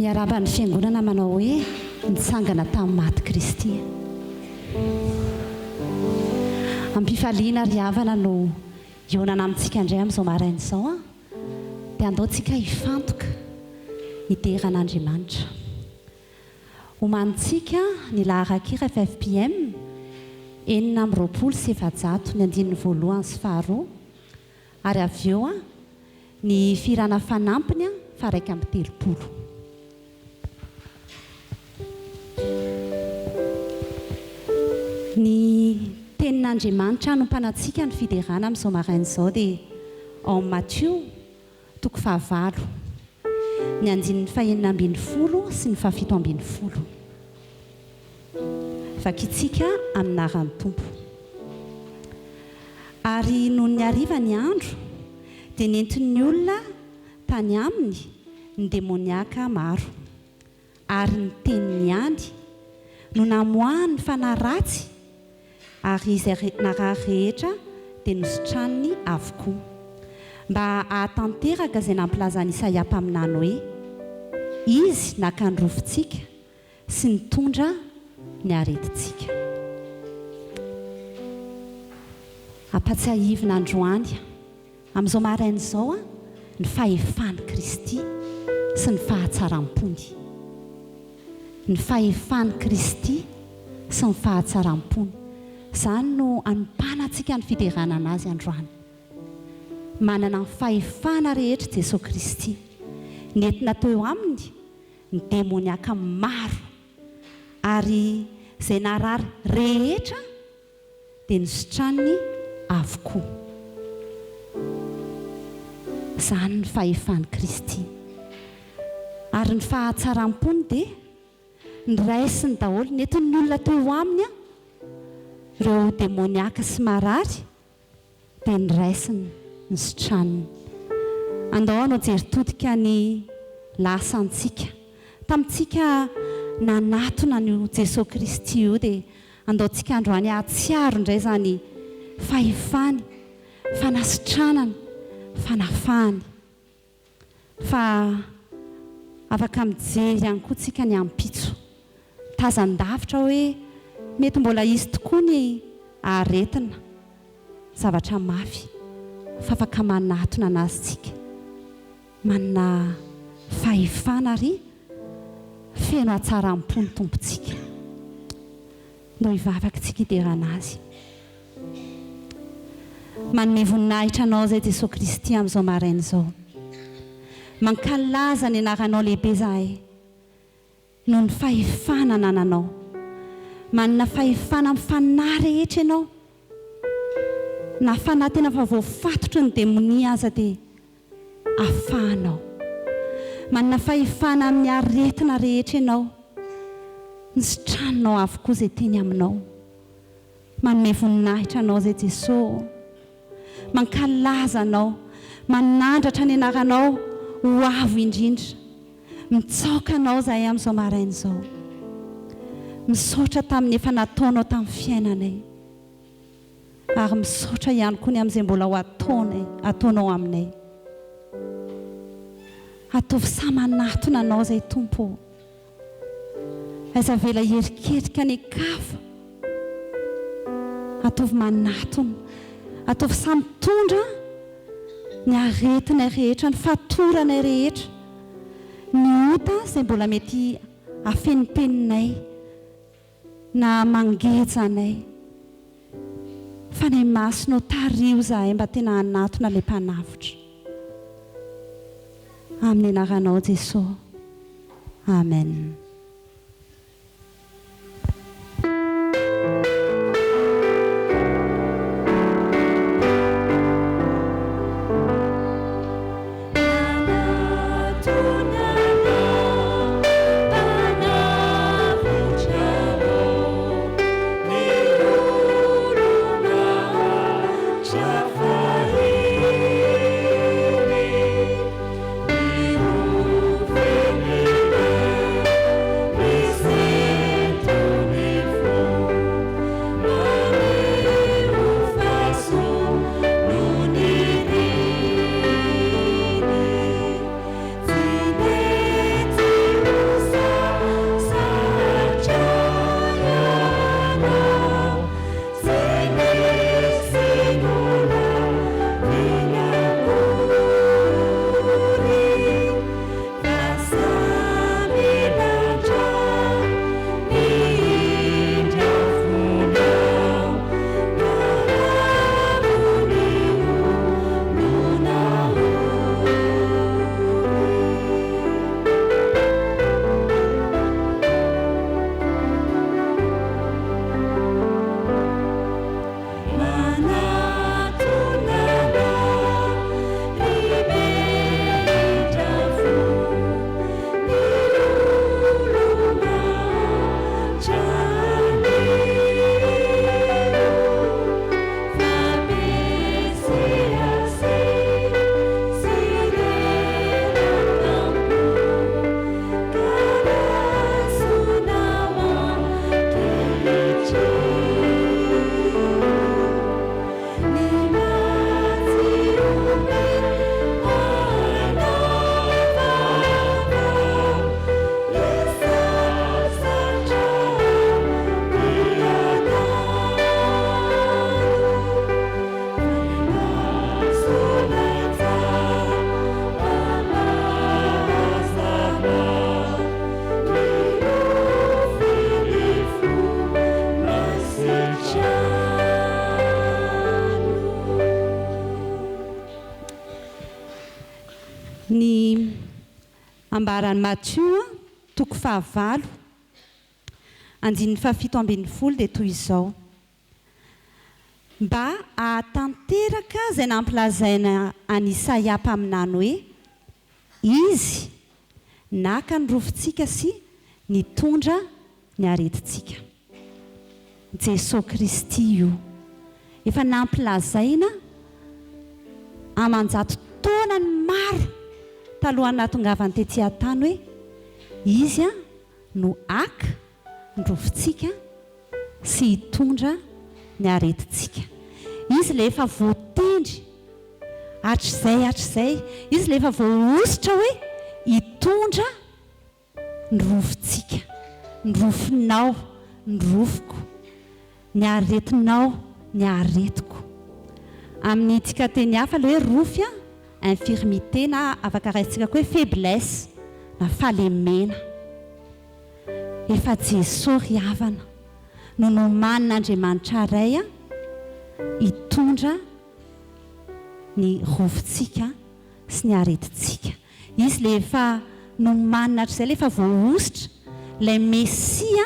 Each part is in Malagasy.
miarabany fiangonana manao hoe nitsangana tamin'ny maty Kristy. Ampifaliana ry havana no ionana amintsika indray amin'izao maraina izao dia andaontsika hifantoka ny deran'Andriamanitra. Homanintsika ny laharak'ira 5 PM 4:7 ny 2 sy 2 ary avy eo ny firana fanampiny fa 1:30. Ny tenin'Andriamanitra no mpanatsika ny fiderana amin'izao maraina izao dia ao Matthieu 9 ny 9:12 sy ny 17. Vakitsika aminaran'ny Tompo. Ary noho ny hariva ny andro dia nentin'ny olona tany aminy ny demoniaka maro ary ny teniny ihany no namoahany fanaratsy ary izay narary rehetra dia nosotraniny avokoa mba ahatanteraka izay nampilazany Isaia mpaminany hoe izy nakandrofintsika sy nitondra ny aretintsika. Ampatsiahivina androany amin'izao maraina izao ny fahefan'i Kristy sy ny fahatsaram-pony. Ny fahefan'i Kristy sy ny fahatsaram-pony. Izany no anompanatsika ny fideranana azy androany. Manana ny fahefana rehetra Jesosy Kristy. Nentina teo aminy ny demoniaka maro ary izay narary rehetra dia nisotraniny avokoa. Izany ny fahefan'i Kristy. Ary ny fahatsaram-pony dia niraisiny daholo nentin'ny olona teo aminy ireo demoniaka sy marary dia niraisiny nisotraniny. Andao no jeritodika ny lasantsika tamintsika nanatona ny Jesosy Kristy io dia andaontsika androany ahatsiaro indray izany fahefany, fanasitranany, fanafahany. Fa afaka mijery ihany koa tsika ny ampitso tazan-davitra hoe mety mbola izy tokoa ny aretina zavatra mafy fa afaka manatona anazy tsika, manana fahefana ary feno hatsaram-pony tompontsika. Ndao hivavaka tsika hiderana azy. Manome voninahitra anao izay Jesosy Kristy amin'izao maraina izao. Mankalaza ny anaranao lehibe izahay noho ny fahefana nananao. Manana fahefana amin'ny fanahy rehetra ianao. Na fanahy tena fa voafatotry ny demonia aza dia ahafahanao. Manana fahefana amin'ny aretina rehetra ianao. Nisotranonao avokoa izay teny aminao. Manome voninahitra anao izay Jesosy. Mankalaza anao, manandratra ny anaranao ho avo indrindra. Mitsaoka anao izahay amin'izao maraina izao. Misaotra tamin'ny efa nataonao tamin'ny fiainanay. Ary misaotra ihany koa ny amin'izay mbola ho ataonao aminay. Ataovy sa manatona anao izay Tompo. Aiza vela herikerika ny kafa. Ataovy manatona. Ataovy sa mitondra ny aretina rehetra, ny fatorana rehetra. Ny ota izay mbola mety afenipeninay na mangeja anay. Fa ny masonao tario izahay mba tena hanatona ilay mpanavotra. Amin'ny anaranao Jesosy. Amen. ambarany Matthieu toko 9 andininy 17 dia toy izao: mba ahatanteraka izay nampilazaina any Isaia mpaminany hoe izy naka ny rofintsika sy nitondra ny aretintsika. Jesosy Kristy io efa nampilazaina amanjato taonany maro talohany nahatongavany tetỳ an-tany hoe izy no aka ny rofintsika sy hitondra ny aretintsika. Izy le efa voatendry hatr'izay izy le efa voaositra hoe hitondra ny rofintsika, ny rofinao, ny rofiko, ny aretinao, ny aretiko. Amin'ny tika teny hafa le hoe rofy infirmité na afaka raisitsika koa hoe faiblesse na fahalemena. Efa Jesosy ry havana no nomanin'Andriamanitra ray hitondra ny rofintsika sy ny aretintsika. Izy le efa nomanina hatr'izay le efa voaositra ilay Mesia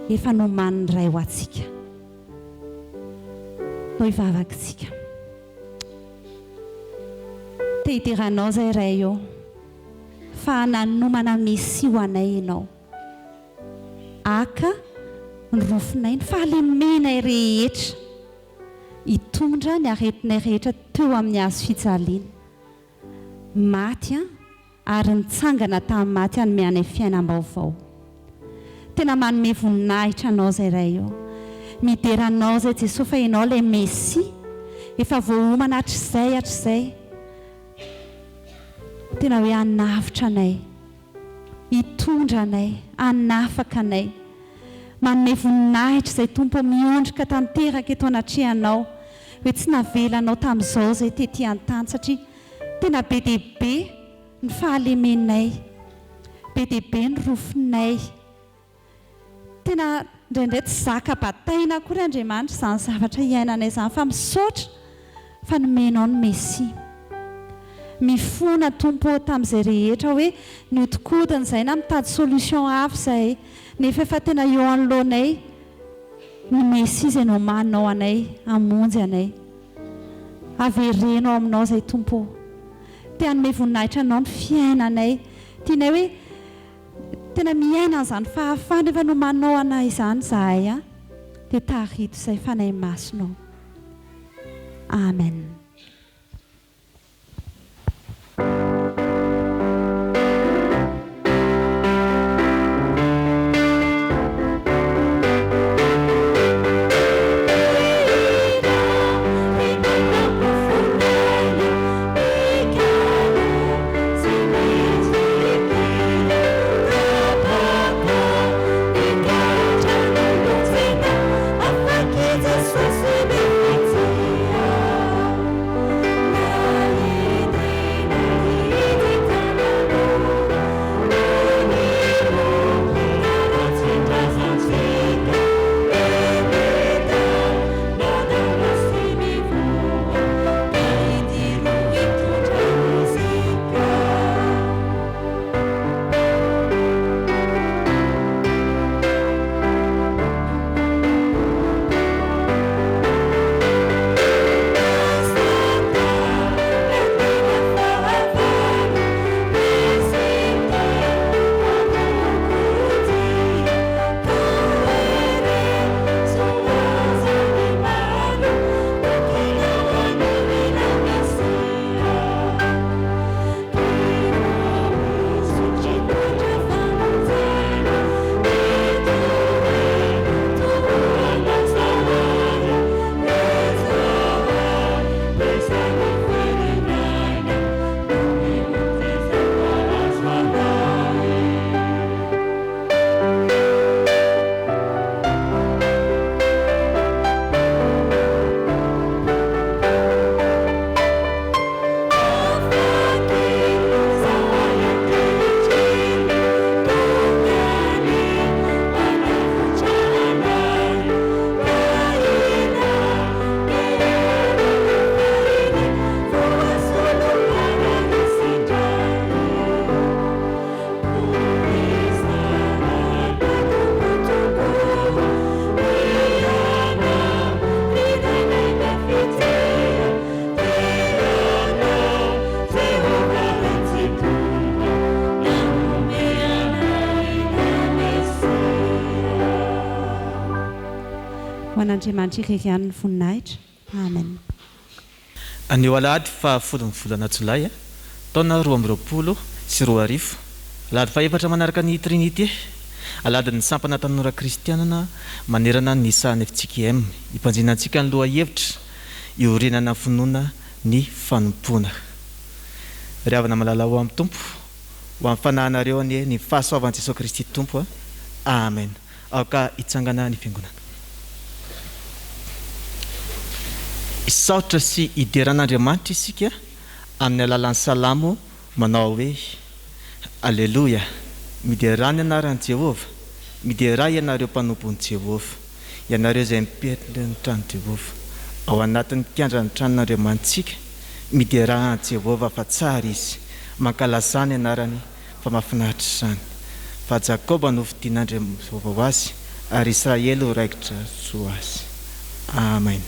efa nomaniny ray ho antsika. No hivavakitsika. Te hiteranao zay ray eo fa nanomana Mesia ho anay ianao. Aka ny rofinay, ny fahalemenay rehetra, hitondra ny aretinay rehetra teo amin'ny hazo fijaliana. Maty ary nitsangana tamin'ny maty hanome anay fiainam-baovao. Tena manome voninahitra anao zay ray eo. Mideranao zay Jesosy fa ianao ilay Mesia efa voaomana hatr'izay. Tena hoe hanavitra anay, hitondra anay, hanafaka anay. Manome voninahitra zay Tompo miondrika tanteraka eto anatrehanao hoe tsy navelanao tamin'izao zay tetỳ an-tany satria tena be dia be ny fahalemenay, be dia be ny rofinay. Tena indraindray tsy zaka bataina akory Andriamanitra izany zavatra iainanay izany fa misaotra fa nomenao ny Mesia. Mifona Tompo tamin'izay rehetra hoe niodikodina izay na mitady solution hafa izay nefa efa tena eo anoloanay ny Mesia izay nomaninao anay, hamonjy anay. Averenao aminao izay Tompo. Te hanome voninahitra anao ny fiainanay. Tianay hoe tena miaina an'izany fahafana efa nomaninao anay izany izahay dia tarito izay fanahy masonao. Amen. an'Andriamanitra ikaikan'ny voninahitra. Amen. Anio alahady fa folon'ny volana Jolay taona 2024 alahady fa efatra manaraka ny Trinité alahady ny sampana tanora kristianina manerana ny sahany FJKM impanjinantsika ny loha hevitra iorenana finoana ny fanompoana. Riavana malala ho amin'ny tompo ho amin'ny fanahinareo ny fahasoavan'i Jesosy Kristy tompo. Amen. Aoka hitsangana ny fiangonana. Isaotra sy hideran'Andriamanitra isika amin'ny alalan'ny salamo manao hoe Alleluia. Midera ny anaran'i Jehovah, midera ianareo mpanompon'i Jehovah, ianareo izay mipetraka ny tranon'i Jehovah. Ao anatin'ny kiandrany tranon'Andriamanitsika, midera an'i Jehovah fa tsara izy, mankalazana ny anarany fa mahafinaritra izany. Fa Jakoba no fidian'Andriamanitra Jehovah ho azy, ary Israely ho raikitra soa azy. Amen.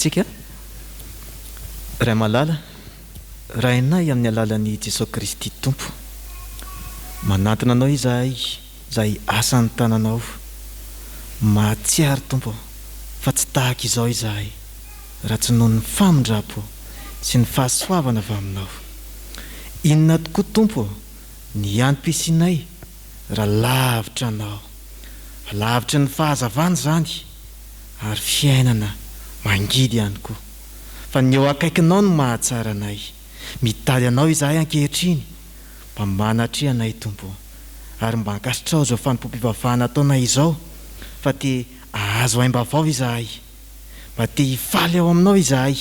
Tsika ray malala rainay amin'ny alalan'i Jesosy Kristy tompo manatona anao izahay asan'ny tananao mahatsiaro tompo fa tsy tahaka izao izahay raha tsy noho ny famindrapo sy ny fahasoavana avy aminao. Inona tokoa tompo ny antom-pisinay raha lavitra anao, lavitra ny fahazavana zany ary fiainana mangidy ihany koa. Fa ny eo akaikinao no mahatsara anay. Mitady anao izahay ankehitriny mba manatrea anay tompo, ary mba hankasitrao izao fanompoam-pivavahana ataonay izao fa te ahazo aimba-vao izahay, mba te hifaly ao aminao izahay,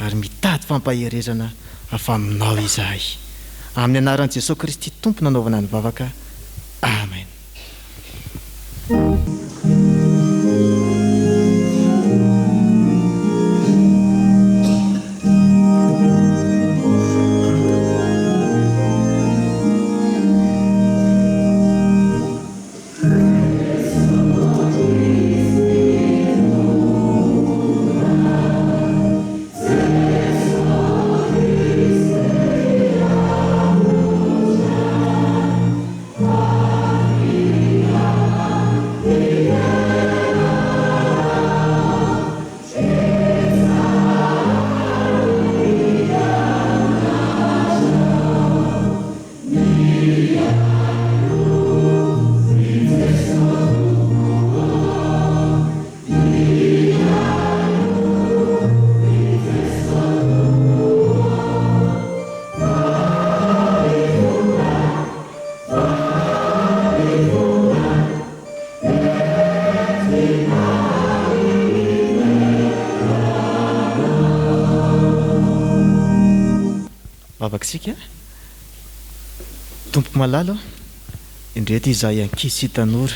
ary mitady fampaherezana afa aminao izahay. Amin'ny anaran'i Jesosy Kristy Tompo nanaovana ny vavaka. Amen. Vavaksika tompo malalo indreto izahay ankizy sy tanora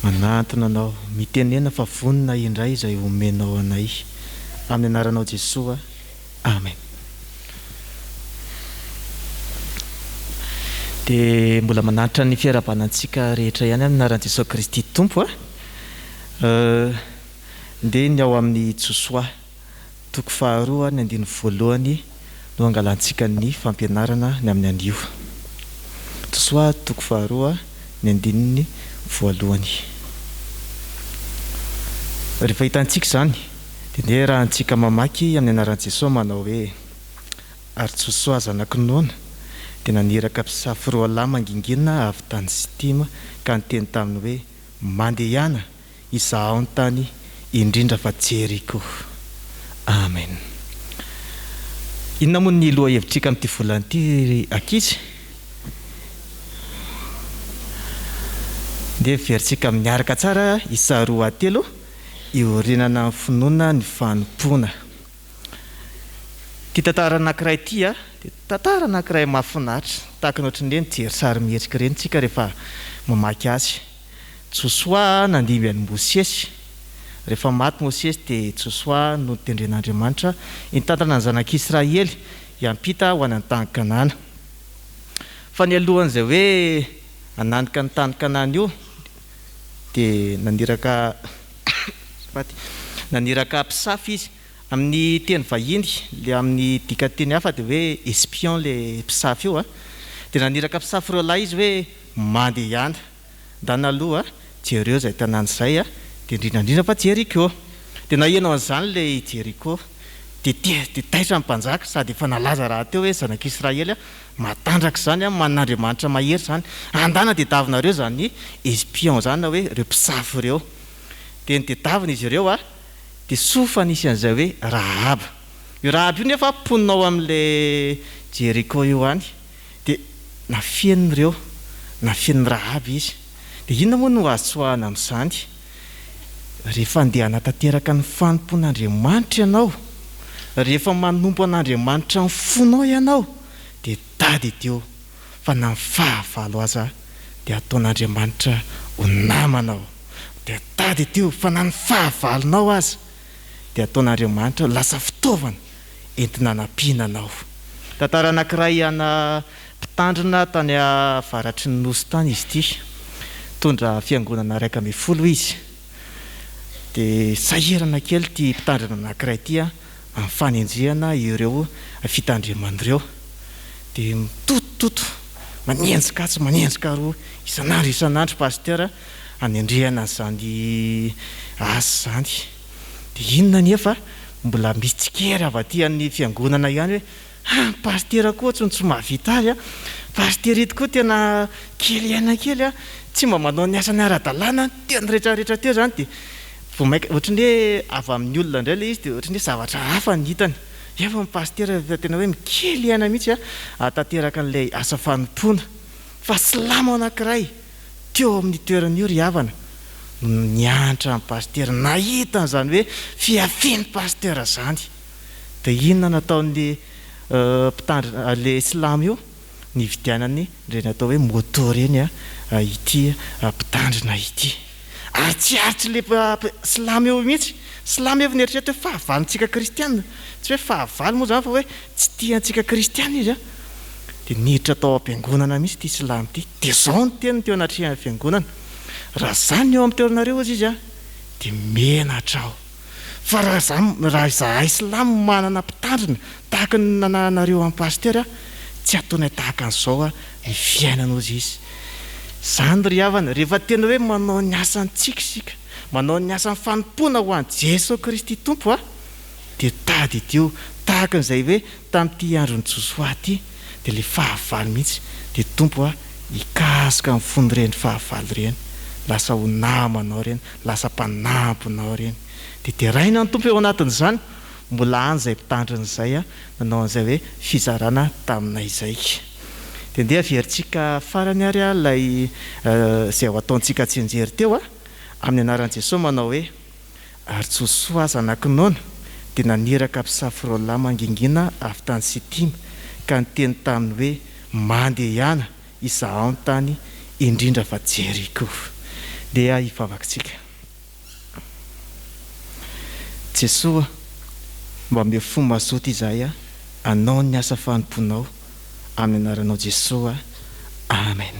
manantona anao mitenena fa vonina indray izay omenao anay amin'ny anaranao Jesosy. Amen. Dia mbola manantitra ny fiarabanantsika rehetra ihany amin'ny anaran'i Jesosy Kristy Tompo dia ny ao amin'ny Josoa toko faharoa ny andiny voalohany no angalantsika ny fampianarana ny amin'ny anio. Josoa toko faharoa ny andininy voalohany. Rehefa hitantsika izany dia raha antsika mamaky amin'ny anaran'i Jesosy manao hoe ary Josoa zanaky Nona dia naniraka mpisafy roa lahy mangingina avy tany Sitima ka niteny taminy hoe mandeha ihana izaho ny tany indrindra fa Jeriko. Amen. Inona moa ny loha hevitrika amin'ity volan'ity ankizy? Dia veritsika miaraka tsara isa 2:3 iorenana amin'ny finoana ny fanompoana. Ity tantara anankiray ity dia tantara anankiray mahafinaritra tahaka ny ohatran'ny hoe mijery sary mihetsika ireny tsika rehefa mamaky azy. Josoa nandihy an'i Mosesy. Rehefa maty Mosesy dia Josoa no tendren'Andriamanitra hitantana ny zanak'Israely hiampita ho any tany Kanana. Fa ny alohan'izay hoe hananika ny tany Kanana io dia naniraka mpisafy izy. Amin'ny teny vahiny, le amin'ny dikateny hafa dia hoe espion le mpisafy io dia naniraka mpisafy ireo lahy izy hoe mandeha ihany ndana aloha jereo izay tanàna izay dia indrindrandrindra fa Jeriko. Dia nahenao an'izany le Jeriko dia taitra ny mpanjaka sady efa nalaza raha teo hoe zanak'Israely matandraka izany man'Andriamanitra mahery izany. Andana dia davinareo zany espion izany na hoe ireo mpisafy ireo. Dia nitadiavina izy ireo dia sofa nisy an'izay hoe Rahaba. Io Rahaba io nefa mponina ao amin'ilay Jeriko io any dia nafien'ireo, nafien'ny Rahaba izy. Dia inona moa no ahasoahana amin'izany? Rehefa andeha hanatanteraka ny fanompon'Andriamanitra ianao, rehefa manompo an'Andriamanitra ny fonao ianao dia tady teo fa na ny fahavalo aza dia ataon'Andriamanitra ho namanao. Dia tady teo fa na ny fahavalonao aza dia ataon'Andriamanitra lasa fitaovana entina hanampiana anao. Tantara anankiray ana mpitandrina tany avaratry ny nosy tany izy ity. Tondra fiangonana 110 izy. Dia sahirana kely ity mpitandrina anankiray ity amin'ny fanenjehana ireo fitandreman'ireo. Dia mitotototo manenjika roa isan'andro pasteur hanendrehana izany asa izany. Dia inona nefa mbola misy tsikery avy aty amin'ny fiangonana ihany hoe pasteur koa tsy mahavita azy pasteur ito koa tena kely aina kely tsy mba manao ny asany ara-dalàna tena rehetrarehetra teo izany. Dia ohatran'ny hoe avy amin'ny olona indray le izy dia ohatran'ny hoe zavatra hafa ny hitany. Efa ny pasteur tena hoe mikely aina mihitsy hatanteraka an'ilay asa fanompoana. Fa silamo anankiray teo amin'ny toerana io ry havana nianatra amin'ny pastera, nahitany zany hoe fiafiany pastera zany. Dia inona nataon'le mpitandrina le silamo io? Nividianany ireny atao hoe moto reny ity mpitandrina ity. Ary tsy aritry le silamo eo mihitsy. Silamo efa nieritreretra hoe fahavalontsika kristianina, tsy hoe fahavalo moa zany fa hoe tsy tiantsika kristianina izy. Dia niditra tao am-piangonana mihitsy ity silamo ity. Dia zao ny teniny teo anaty fiangonana: raha zany eo amin'ny toeranareo izy dia menatra aho. Fa raha izahay silamo manana mpitandrina tahaka ny nananareo amin'ny pastera, tsy ataonay tahaka an'izao ny fiainanao izy. Zany ry havana, rehefa tena hoe manao ny asantsika isika, manao ny asan'ny fanompoana ho an'i Jesosy Kristy Tompo dia tady idio tahaka n'izay hoe tamin'ity andron'ny Josoa ity, dia le fahavalo mihitsy dia Tompo hikasoka amin'ny fony ireny fahavalo ireny, lasa ho namanao ireny, lasa mpanampinao ireny. Dia teraina ny Tompo eo anatin'izany, mbola any izay mpitandrina izay nanao an'izay hoe fizarana taminay izay. Dia ndeha averintsika farany ary ilay izay ho ataontsika tsinjery teo amin'ny anaran'i Jesosy, manao hoe: ary Josoa zanakinona dia naniraka mpisafy lahy mangingina avy tany Sitima, ka niteny taminy hoe mandeha ihana izaho ny tany indrindra fa Jeriko. Dia hivavakitsika. Jesosy, mba ame fo mazoto izahay anao ny asa fanomponao, amin'ny anaranao Jesosy. Amen.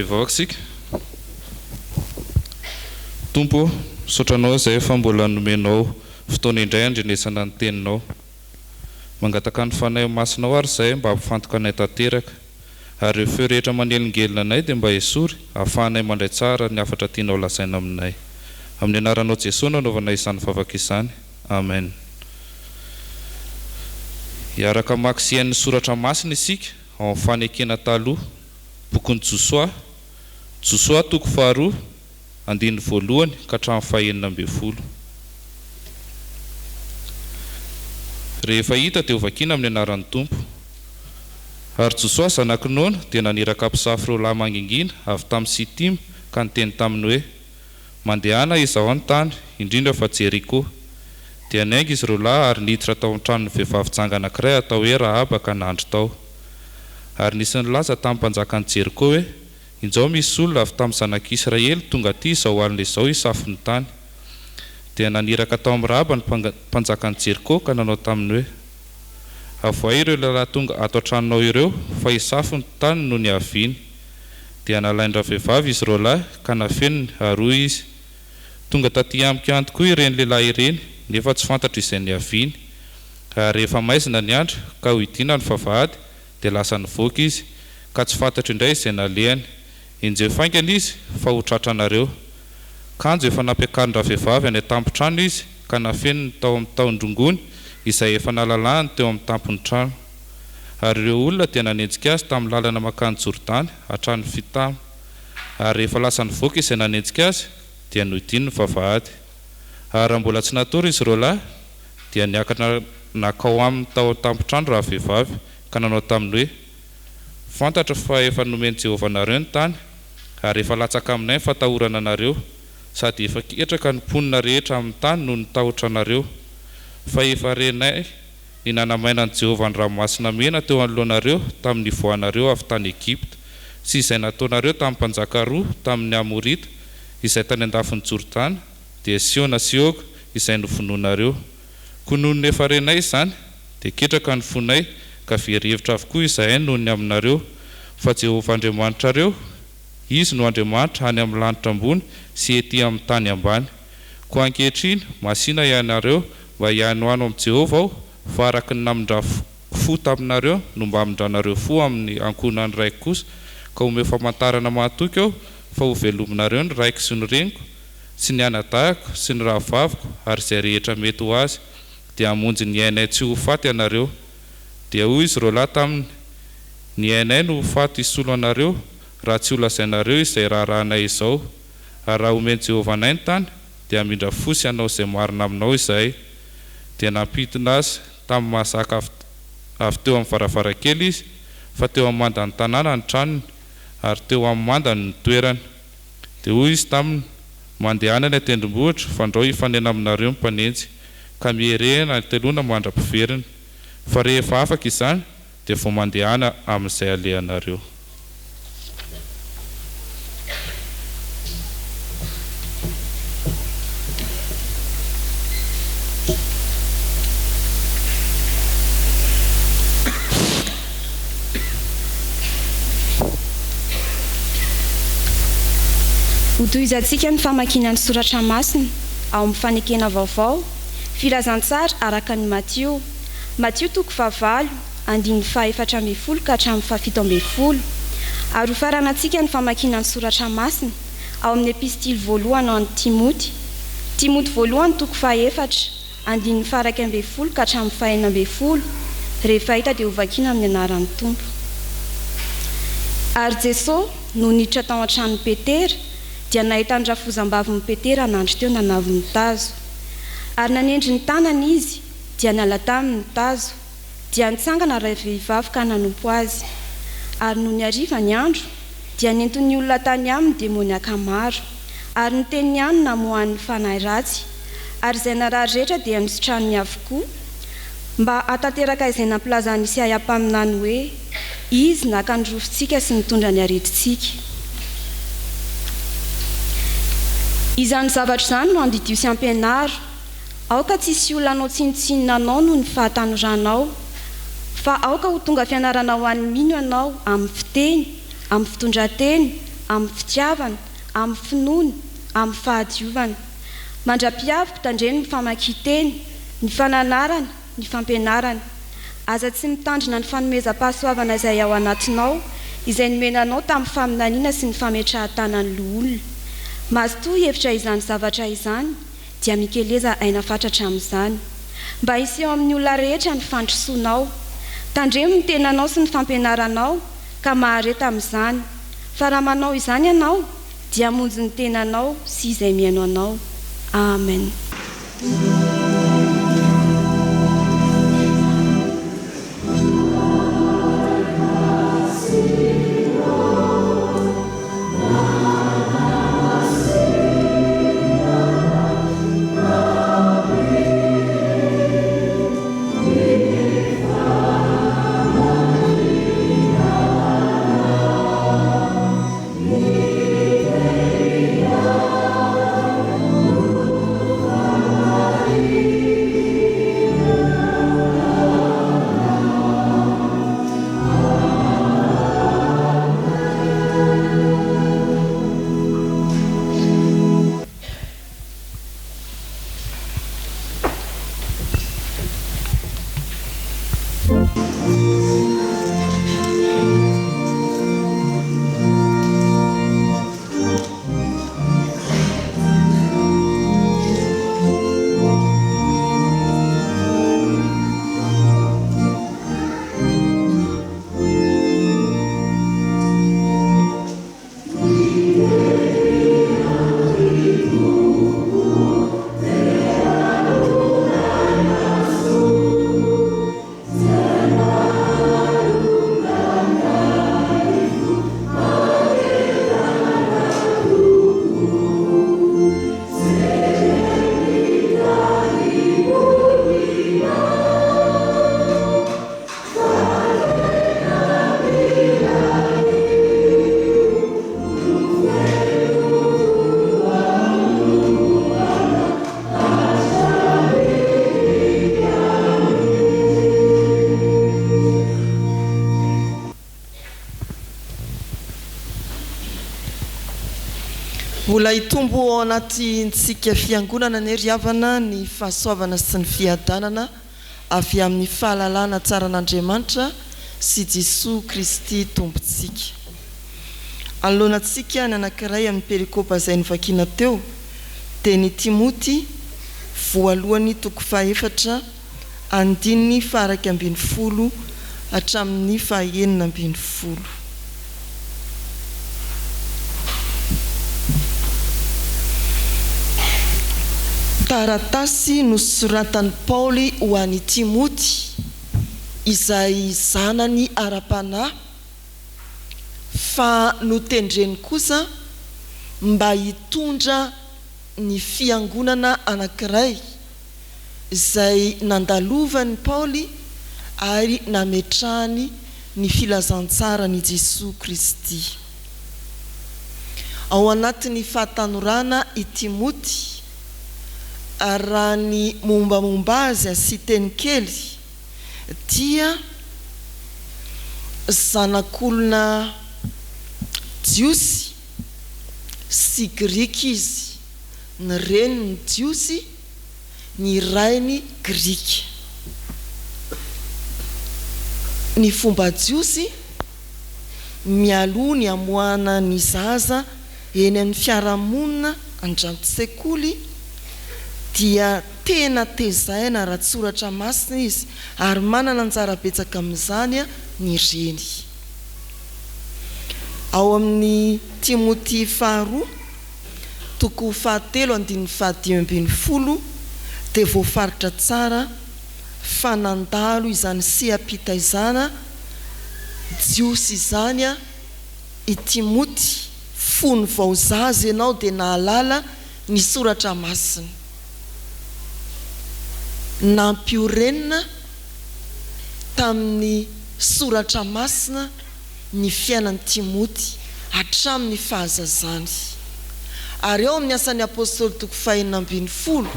Vavakitsika. Tompo, sotranao izay efa mbola nomenao fotoana indray andrenesana ny teninao. Mangataka ny fanahy masinao ary izay mba hampifantoka anay tanteraka, ary ireo feo rehetra manelingelina anay dia mba esory ahafahanay mandray tsara ny afatra tianao lasaina aminay. Amin'ny anaranao Jesosy nanaovanay izany vavaka izany. Amen. Hiaraka mamaky sian'ny soratra masina isika ao amin'ny fanekena taloha, bokin'ny Josoa toko 2 andiny voalohany ka hatramin'ny 19. Rehefa hita dia hovakiana amin'ny anaran'ny Tompo. Ary Josoa zanakinona dia naniraka mpisafy ireo lahy mangingina avy tamin'ny Sitima, ka niteny taminy hoe mandehana izaho ny tany indrindra fa Jeriko. Dia nainga izy ireo lahy ary niditra tao an-tranon'ny vehivavy janga anankiray atao hoe Rahaba ka nandry tao. Ary nisy nilaza tamin'ny mpanjakan'ny Jeriko hoe injao misy olona avy tamin'ny zanak'Israely tonga aty izao alina izao hisafy ny tany. Dia naniraka tao amin'ny Rahaba ny mpanjakan'ny Jeriko ka nanao taminy hoe avoay ireo lehilahy tonga ato an-tranonao ireo fa hisafy ny tany no ny haviany. Dia nalaindra vehivavy izy ireo lahy ka nafeniny aroy izy. Tonga taty amiko ihany tokoa ireny lehilahy ireny nefa tsy fantatra izay ny haviany. Ary rehefa maizina ny andro ka ho idina ny vavahady dia lasa nivoaka izy ka tsy fantatra indray izay nalehany. Injeo faingana izy fa ho tratranareo. Kanjo efa nampiakarin-dra vehivavy any tampo-trano izy ka nafeniny tao amin'ny taon-drongony izay efa nalalahany teo amin'ny tampony trano. Ary ireo olona dia nanenjika azy tamin'ny lalana makany Jordany hatrany fitama. Ary rehefa lasa nivoaka izay nanenjika azy dia nohidiny ny vavahady. Ary mbola tsy natory izy ireo lahy dia niakatra nakao amin'ny tao tampo-trano raha vehivavy ka nanao taminy hoe fantatra fa efa nomeny Jehovah nareo ny tany, ary efa latsaka aminay fatahorana anareo, sady efa ketraka ny mponina rehetra amin'ny tany no nitahotra anareo. Fa efa renay ny nanamainan'i Jehovah ny ranomasina mena teo anoloanareo tamin'ny nivoanareo avy tany Egipta, sy izay nataonareo tamin'ny mpanjaka roa tamin'ny Amorita izay tany an-dafin'ny Jordana, dia siona sy oga izay nofononareo. Koa noho ny efa renay izany dia ketraka ny fonay ka very-hevitra avokoa izahay noho ny aminareo fa Jehovah Andriamanitra reo, izy no Andriamanitra any amin'ny lanitra ambony sy ety amin'ny tany ambany. Koa ankehitriny masina ianareo mba hiano amin'ny Jehovah aho, fa araka ny namindra fo taminareo no mba hamindranareo fo amin'ny ankonany raiky kosa, ka ome famantarana mahatoky aho fa ho velominareo ny raiky sy ny reniko sy ny anadahako sy ny rahavaviko ary izay rehetra mety ho azy, dia hamonjy ny ainay tsy ho faty ianareo. Dia hoy izy roa lahy taminy, ny ainay no ho faty hisolo anareo raha tsy ho lazainareo izay raharanay izao. Ary raha omeny Jehovah anay ny tany dia hamindra fosy ianao izay marina aminao izahay. Dia nampitona azy tamin'ny mahazaka avy teo amin'ny varavarankely izy, fa teo amin'ny manda ny tanàna ny tranony ary teo amin'ny manda ny toerany. Dia hoy izy taminy, mandehana ny tendrombohitra fandrao hifanena aminareo mpanenjy, ka miherena ny telona mandra-piveriny. Fa rehefa afaka izany dia vao mandehana amin'izay alehanareo. Hotohizantsika ny famakiana ny soratra masina ao amin'ny fanekena vaovao, filazantsara araka ny Matthieu 7:1-10 ka hatramin'ny 17. Ary hofaranantsika ny famakiana ny soratra masina ao amin'ny epistily voalohany an'i Timoty 2:4-10 ka hatramin'ny 19. Rehefa hita dia hovakiana amin'ny anaran'ny Tompo. Ary Jesosy no niditra tao an-tranon'i Petera dia nahita ny rafozam-bavin'i Petera nandry teo nanavy ny tazo. Ary nanendry ny tanany izy dia niala taminy ny tazo, dia nitsangana ray vehivavy ka nanompo azy. Ary no niariva ny andro dia nenton'ny olona tany aminy demoniaka maro, ary ny teniny ihany namohan'ny fanahy ratsy. Ary izay narary rehetra dia misotranony avokoa, mba hatanteraka izay nampilazany Isaia mpaminany hoe, izy naka ny rofintsika sy nitondra ny aretintsika. Izany zavatra izany no andidio sy ampianaro, aoka tsisy olona anao tsinotsinona anao no ny fahatanoranao, fa aoka ho tonga fianarana ho an'ny mino ianao amin'ny fiteny, amin'ny fitondrateny, amin'ny fitiavana, amin'ny finoana, amin'ny fahadiovana. Mandra-piaviko tandreny ny famakian-teny, ny fananarana, ny fampianarana. Aza tsy mitandrina ny fanomezam-pahasoavana izay ao anatinao, izay nomenanao tamin'ny faminaniana sy ny fametrahan-tanan'ny olona. Mazotoa hevitra izany zavatra izany dia mikeleza aina fatratra amin'izany, mba hisy eo amin'ny olona rehetra ny fandrosoanao. Tandremo ny tenanao sy ny fampianaranao ka mahareta amin'izany, fa raha manao izany ianao dia monjy ny tenanao sy izay miaino anao. Amen. Amen. Vola hitombo ao anatintsika fiangonana ny ry havana ny fahasoavana sy ny fiadanana avy amin'ny fahalalana tsara an'Andriamanitra sy Jesosy Kristy tompontsika. Alohanantsika ny anankiray amin'ny perikopa izay novakiana teo dia ny Timoty voalohany toko 4 andininy 2 hatramin'ny 9. Taratasy nosoratany Paoly ho an'i Timoty izay zanany ara-panahy fa notendreny kosa mba hitondra ny fiangonana anankiray izay nandalovany Paoly ary nametrahany ny filazantsara ny Jesosy Kristy. Ao anatin'ny fahatanorana i Timoty raha ny mombamomba azy sy teny kely dia zanak'olona jiosy sy grika izy, ny reniny jiosy, ny rainy grika. Ny fomba jiosy mialoha ny amoahana ny zaza eny amin'ny fiarahamonina andranto-tsekoly dia tena tezaina raha tsoratra masina izy ary manana anjara betsaka amin'izany ny reny. Ao amin'ny Timoty 2 toko 7:5 dia voafaritra tsara fa nandalo izany seapitaizana jiosy izany i Timoty fony vao zaza ianao dia nahalala ny soratra masina. Nampiorenina tamin'ny soratra masina ny fiainan'i Timoty hatramin'ny fahazazany. Ary ao amin'ny asan'ny apôstôly toko 4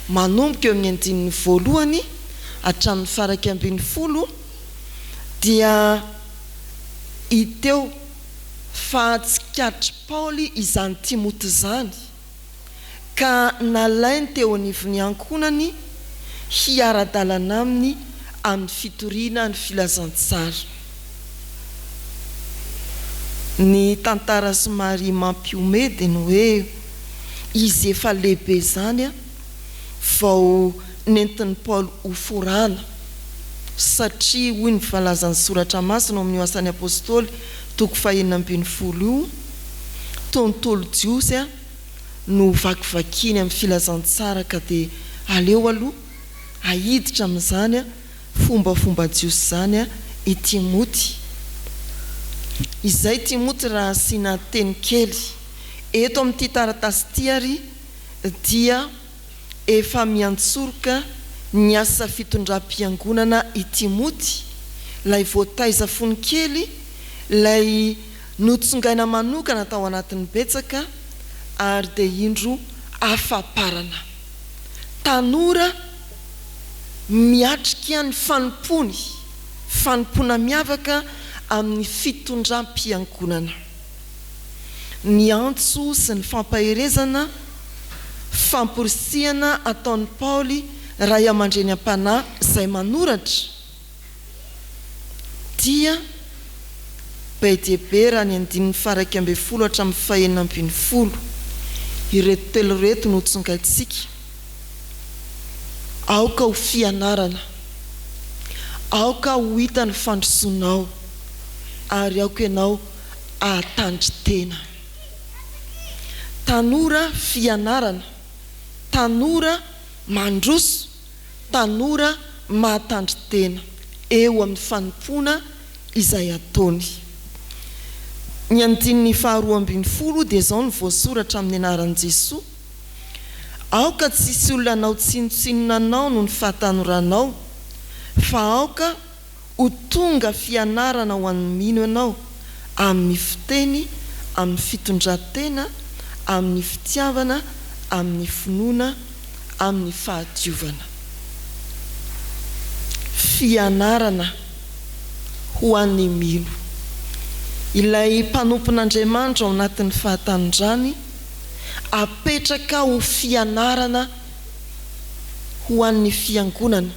manomboka eo amin'ny 1 hatramin'ny 9 dia hiteo fa tsikatry Paoly izany Timoty izany ka nalainy teo anivon'ny ankonany hiara-dalana aminy amin'ny fitoriana ny filazantsara. Ny tantara somary mampiome dia ny hoe izy efa lehibe zany vao nentin'ny Paoly ho forana satria hoy ny falazan'ny soratra masina amin'ny asan'ny apôstôly toko 4 tontolo jiosy no vakivakiny amin'ny filazantsara ka dia aleo aloha ahiditra amin'izany fombafomba jiosy zany i Timoty. Izay Timoty raha asiana teny kely eto amin'ity taratasy ity ary dia efa miantsoroka ny asa fitondram-piangonana i Timoty, lay voataiza fony kely, lay notsongaina manokana tao anatin'ny betsaka ary dia indro afaparana. Tanora miatrika ny fanompona miavaka amin'ny fitondram-piangonana. Ny antso sy ny fampaherezana, famporisihana ataon'ny Paoly ray aman-dreny am-panahy izay manoratra dia be dia be raha ny 9:10 hatramin'ny 9:20 ireto telo reto no tsongaitsika. Aoka ho fianarana, aoka ho hita ny fandrosoanao ary aoka ianao ahatandry tena. Tanora fianarana, tanora mandroso, tanora mahatandry tena eo amin'ny fanompona izay ataony. Ny 2:12 dia izao ny voasoratra amin'ny anaran'i Jesosy: aoka tsisy olona anao tsinotsinona anao no ny fahatanoranao, fa aoka ho tonga fianarana ho an'ny mino ianao amin'ny fiteny, amin'ny fitondran-tena, amin'ny fitiavana, amin'ny finoana, amin'ny fahadiovana. Fianarana ho an'ny mino. Ilay mpanompon'Andriamanitra ao anatin'ny fahatanondrany apetraka ho fianarana ho an'ny fiangonana,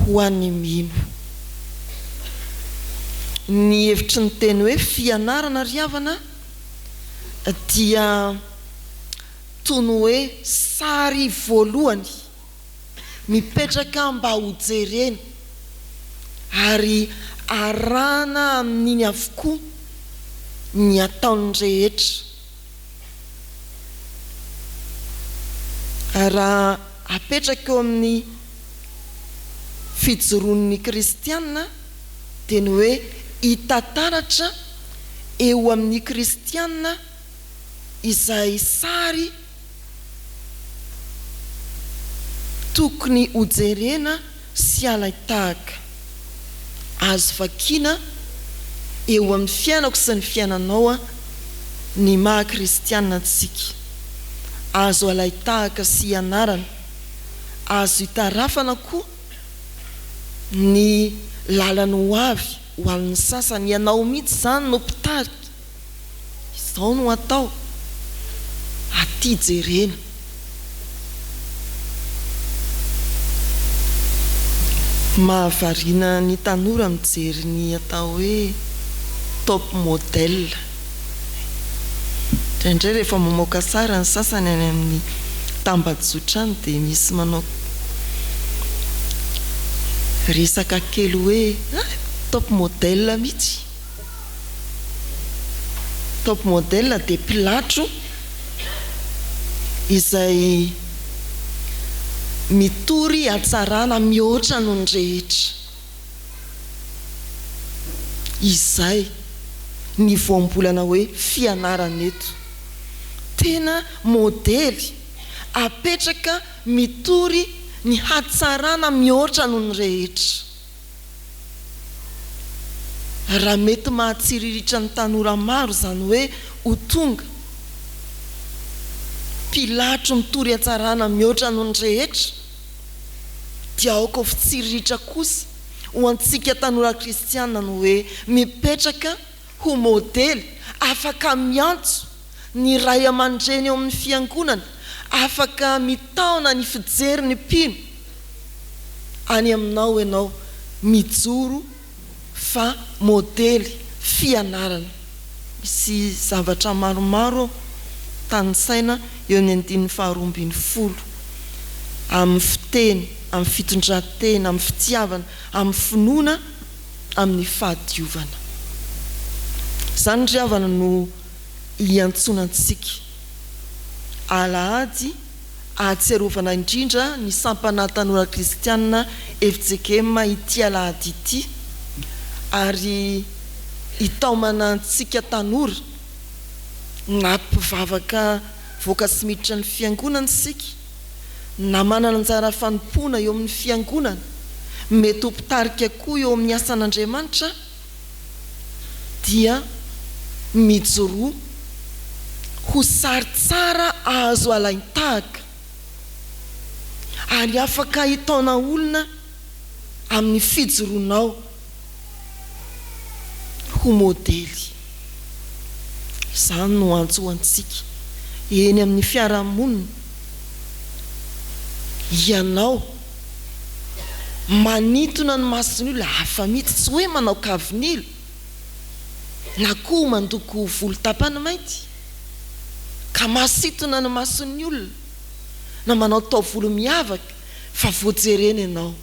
ho an'ny mino. Ny hevitry ny teny hoe fianarana ry havana dia toy ny hoe sary voalohany mipetraka mba ho jerena ary arahana amin'iny avokoa ny ataony rehetra. Raha apetraka eo amin'ny fijoroan'ny kristianina dia ny hoe hitantaratra eo amin'ny kristianina izay sary tokony hojerena sy alaitahaka. Azo vakiana eo amin'ny fiainako sy ny fiainanao ny maha kristianina antsika. Azo alaitahaka sy ianarana, azo hitarafana koa ny lalany ho avy ho an'ny sasany. Ianao mihitsy zany no mpitarika, izao no atao, aty jerena. Mahavariana ny tanora mijery ny atao hoe top modèle. Indraindray rehefa mamoaka sara ny sasany any amin'ny tambajotra any dia misy manao resaka kely hoe top modèle mihitsy. Top modèle dia pilatro izay mitory hatsarana mihoatra noho ny rehetra. Izay ny voambolana hoe fianarana eto. Tena modely apetraka mitory ny hatsarana mihoatra noho ny rehetra. Raha mety mahatsiriritra ny tanora maro zany hoe ho tonga pilatro mitory hatsarana mihoatra noho ny rehetra, dia aoka ho fitsiriritra kosa ho antsika tanora kristianina no hoe mipetraka ho modely, afaka miantso ny ray aman-dreny eo amin'ny fiangonana, afaka mitaona ny fijery ny mpino. Any aminao ianao mijoro fa modely fianarana. Misy zavatra maromaro tany saina eo ny 5:20 amin'ny fiteny, amin'ny fitondran-tena, amin'ny fitiavana, amin'ny finoana, amin'ny fahadiovana. Zany ry havana no iantsonantsika. Alahady ahatserovana indrindra ny sampana tanora kristianina FJKM ity alahady ity, ary hitaomana antsika tanora na mpivavaka voaka sy miditra ny fiangonana isika, na manana anjara fanompoana eo amin'ny fiangonana, mety ho mpitarika koa eo amin'ny asan'Andriamanitra, dia mijoro ho sary tsara azo alaintahaka ary afaka hitaona olona amin'ny fijoronao ho modely. Izany no antso antsika eny amin'ny fiarahamonina. Ianao manintona ny masony olona hafa mihitsy, tsy hoe manao kavinila na koa mandoko volotapana mainty ka masitona ny masony olona, na manao taovolo miavaka, fa voajerena ianao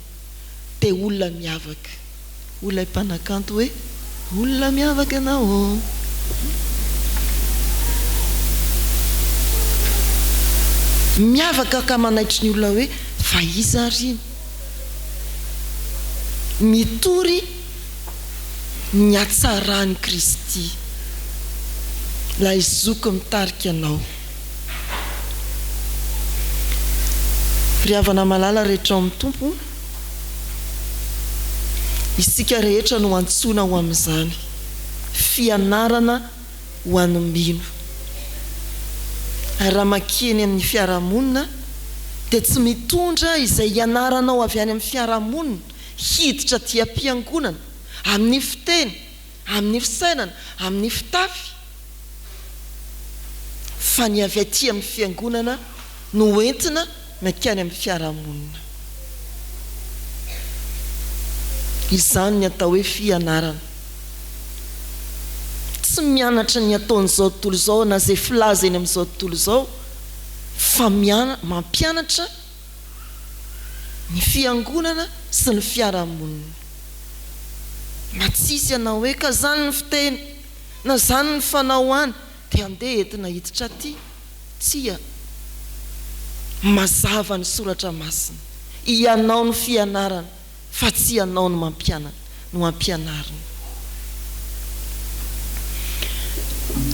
dia olona miavaka. Olona mpanakanto hoe olona miavaka ianao. Miavaka ka manaitry ny olona hoe fa iza ry mitory ny hatsarany Kristy. La izoky mitarika ianao. Ry havana malala rehetra amin'ny tompo, isika rehetra no antsona ho amin'izany fianarana ho an'ny mino. Raha makeny amin'ny fiarahamonina dia tsy mitondra izay ianaranao avy any amin'ny fiarahamonina hiditra aty am-piangonana, amin'ny fiteny, amin'ny fisainana, amin'ny fitafy, fa ny avy aty amin'ny fiangonana no entina mankany amin'ny fiarahamonina. Izany ny atao hoe fianarana. Tsy mianatra ny ataon'izao tontolo izao na zay filaza eny amin'izao tontolo izao, fa mampianatra ny fiangonana sy ny fiarahamonina. Matsisy ianao hoe ka zany ny fiteny na zany ny fanao any dia andeha entina hiditra aty. Tsia, mazava ny soratra masina, ianao ny fianarana fa tsy ianao ny mampianana no ampianarina.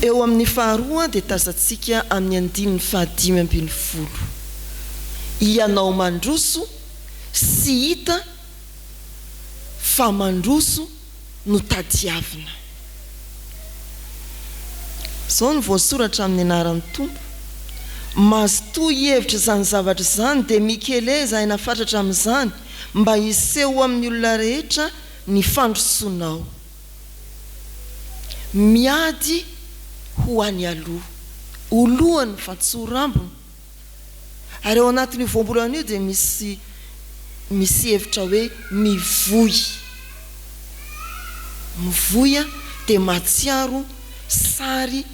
Eo amin'ny faharoa dia tazantsika amin'ny 5:5. Ianao mandroso sy hita fa mandroso no tadiavina. Zao ny voasoratra amin'ny anaran'ny Tompo. Mazotoa hevitra izany zavatra izany dia mikeleza aina fatratra amin'izany mba hiseho amin'ny olona rehetra ny fandrosonao. Miady ho any aloha, olohany fa tsy ho rambony. Ary ao anatin'io voambolana io dia misy hevitra hoe mivoy. Mivoya dia matsiaro sary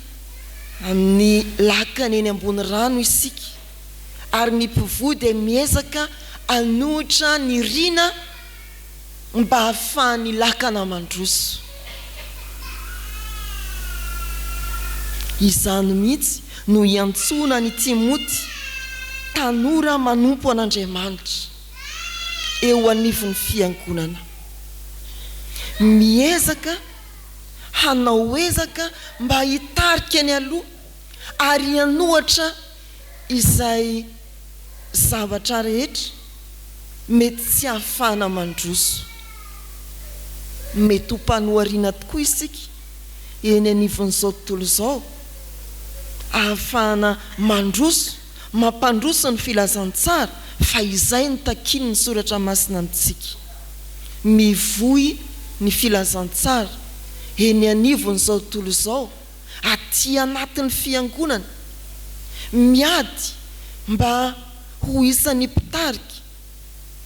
amin'ny lakana eny ambony rano isika, ary ny mpivoy dia miezaka anohitra ny rina mba hahafahany lakana mandroso. Izany mihitsy no iantsona ny Timoty, tanora manompo an'Andriamanitra eo anivon'ny fiangonana. Miezaka hanao ezaka mba hitarika ny aloha ary hanohatra izay zavatra rehetra mety tsy hahafahana mandroso. Mety ho mpanohariana tokoa isika eny anivon'izao tontolo izao, ahafahana mandroso, mampandroso ny filazantsara, fa izay ny takiny ny soratra masina amintsika. Mivoy ny filazantsara eny anivon'izao tontolo izao, aty anatin'ny fiangonana, miady mba ho isan'ny mpitarika.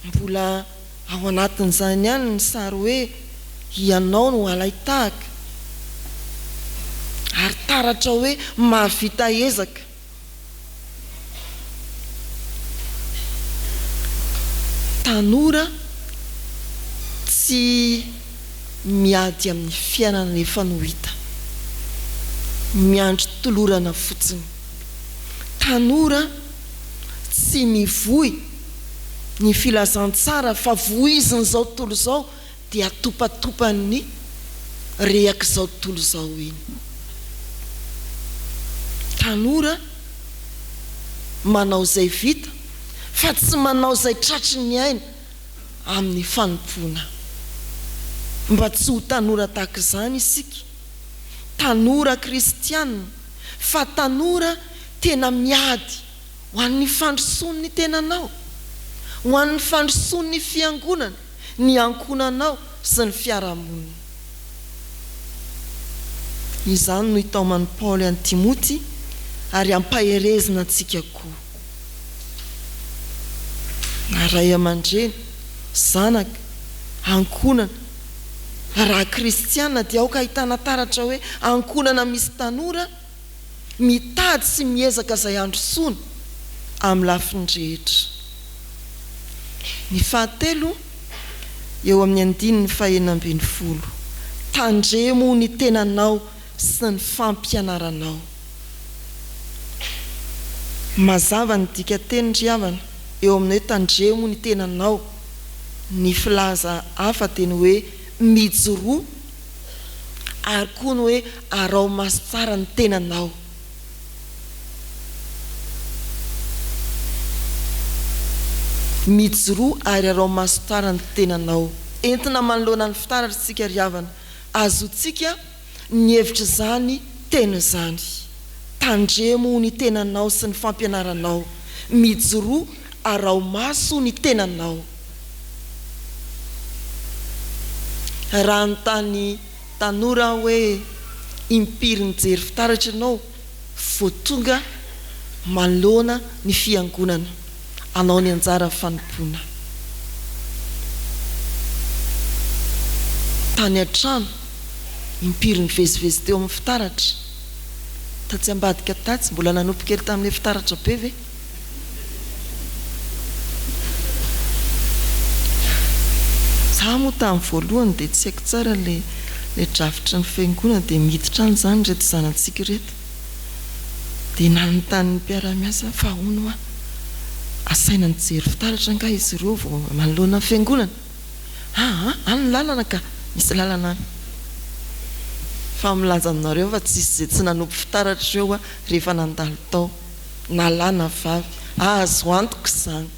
Mbola ao anatin'izany ihany ny sary hoe ianao no alaitahaka, ary taratra hoe mahavita ezaka. Tanora tsy miady amin'ny fiainana rehefa no hita, miandry tolorana fotsiny. Tanora tsy mivoy ny filazantsara, fa voizin'izao tontolo izao dia atopatopany rehaka izao tontolo izao iny. Tanora manao izay vita, fa tsy manao izay tratry ny aina amin'ny fanompoana. Mba tsy ho tanora tahaka izany isika, tanora kristianina, fa tanora tena miady ho an'ny fandrosoan'ny tenanao, ho an'ny fandrosoan'ny fiangonana, ny ankonanao sy ny fiarahamonina. Izany no itaomany Paoly an'i Timoty, ary ampaherezina antsika koa. Ray aman-dreny, zanaka, ankonana, raha kristiana dia aoka ahitana taratra hoe ankonana misy tanora mitady sy miezaka izay androsoana amin'ny lafiny rehetra. Ny fahatelo, eo amin'ny 5:9, tandremo ny tenanao sy ny fampianaranao. Mazava ny dikateny ry havana eo amin'ny hoe tandremo ny tenanao. Ny filaza hafa teny hoe mijoroa, ary koa ny hoe arao maso tsara ny tenanao. Mijoroa ary arao maso tsara ny tenanao. Entina manoloana ny fitaratra tsika ry havana, azotsika ny hevitra izany teny izany. Tandremo ny tenanao sy ny fampianaranao. Mijoroa arao maso ny tenanao. Raha ny tany tanora hoe impiry ny jery fitaratra ianao, vao tonga manoloana ny fiangonana, anao ny anjara fanompoana. Tany an-trano impiry ny vezivezy teo amin'ny fitaratra, tatsy ambadika tatsy mbola nanompo kely tamin'ilay fitaratra be ve? Za moa tamin'ny voalohany dia tsy haiko tsara le drafitra ny fiangonana dia miditra any zany reto zanantsika reto, dia nanontany mpiara-miasa fa hono asaina nijery fitaratra nga izy ireo vao manoloana ny fiangonana. Any lalana ka misy lalana any. Fa milaza aminareo fa tsisy zay tsy nanompo fitaratra eo rehefa nandalo tao nalana vavy, azo antoko izany.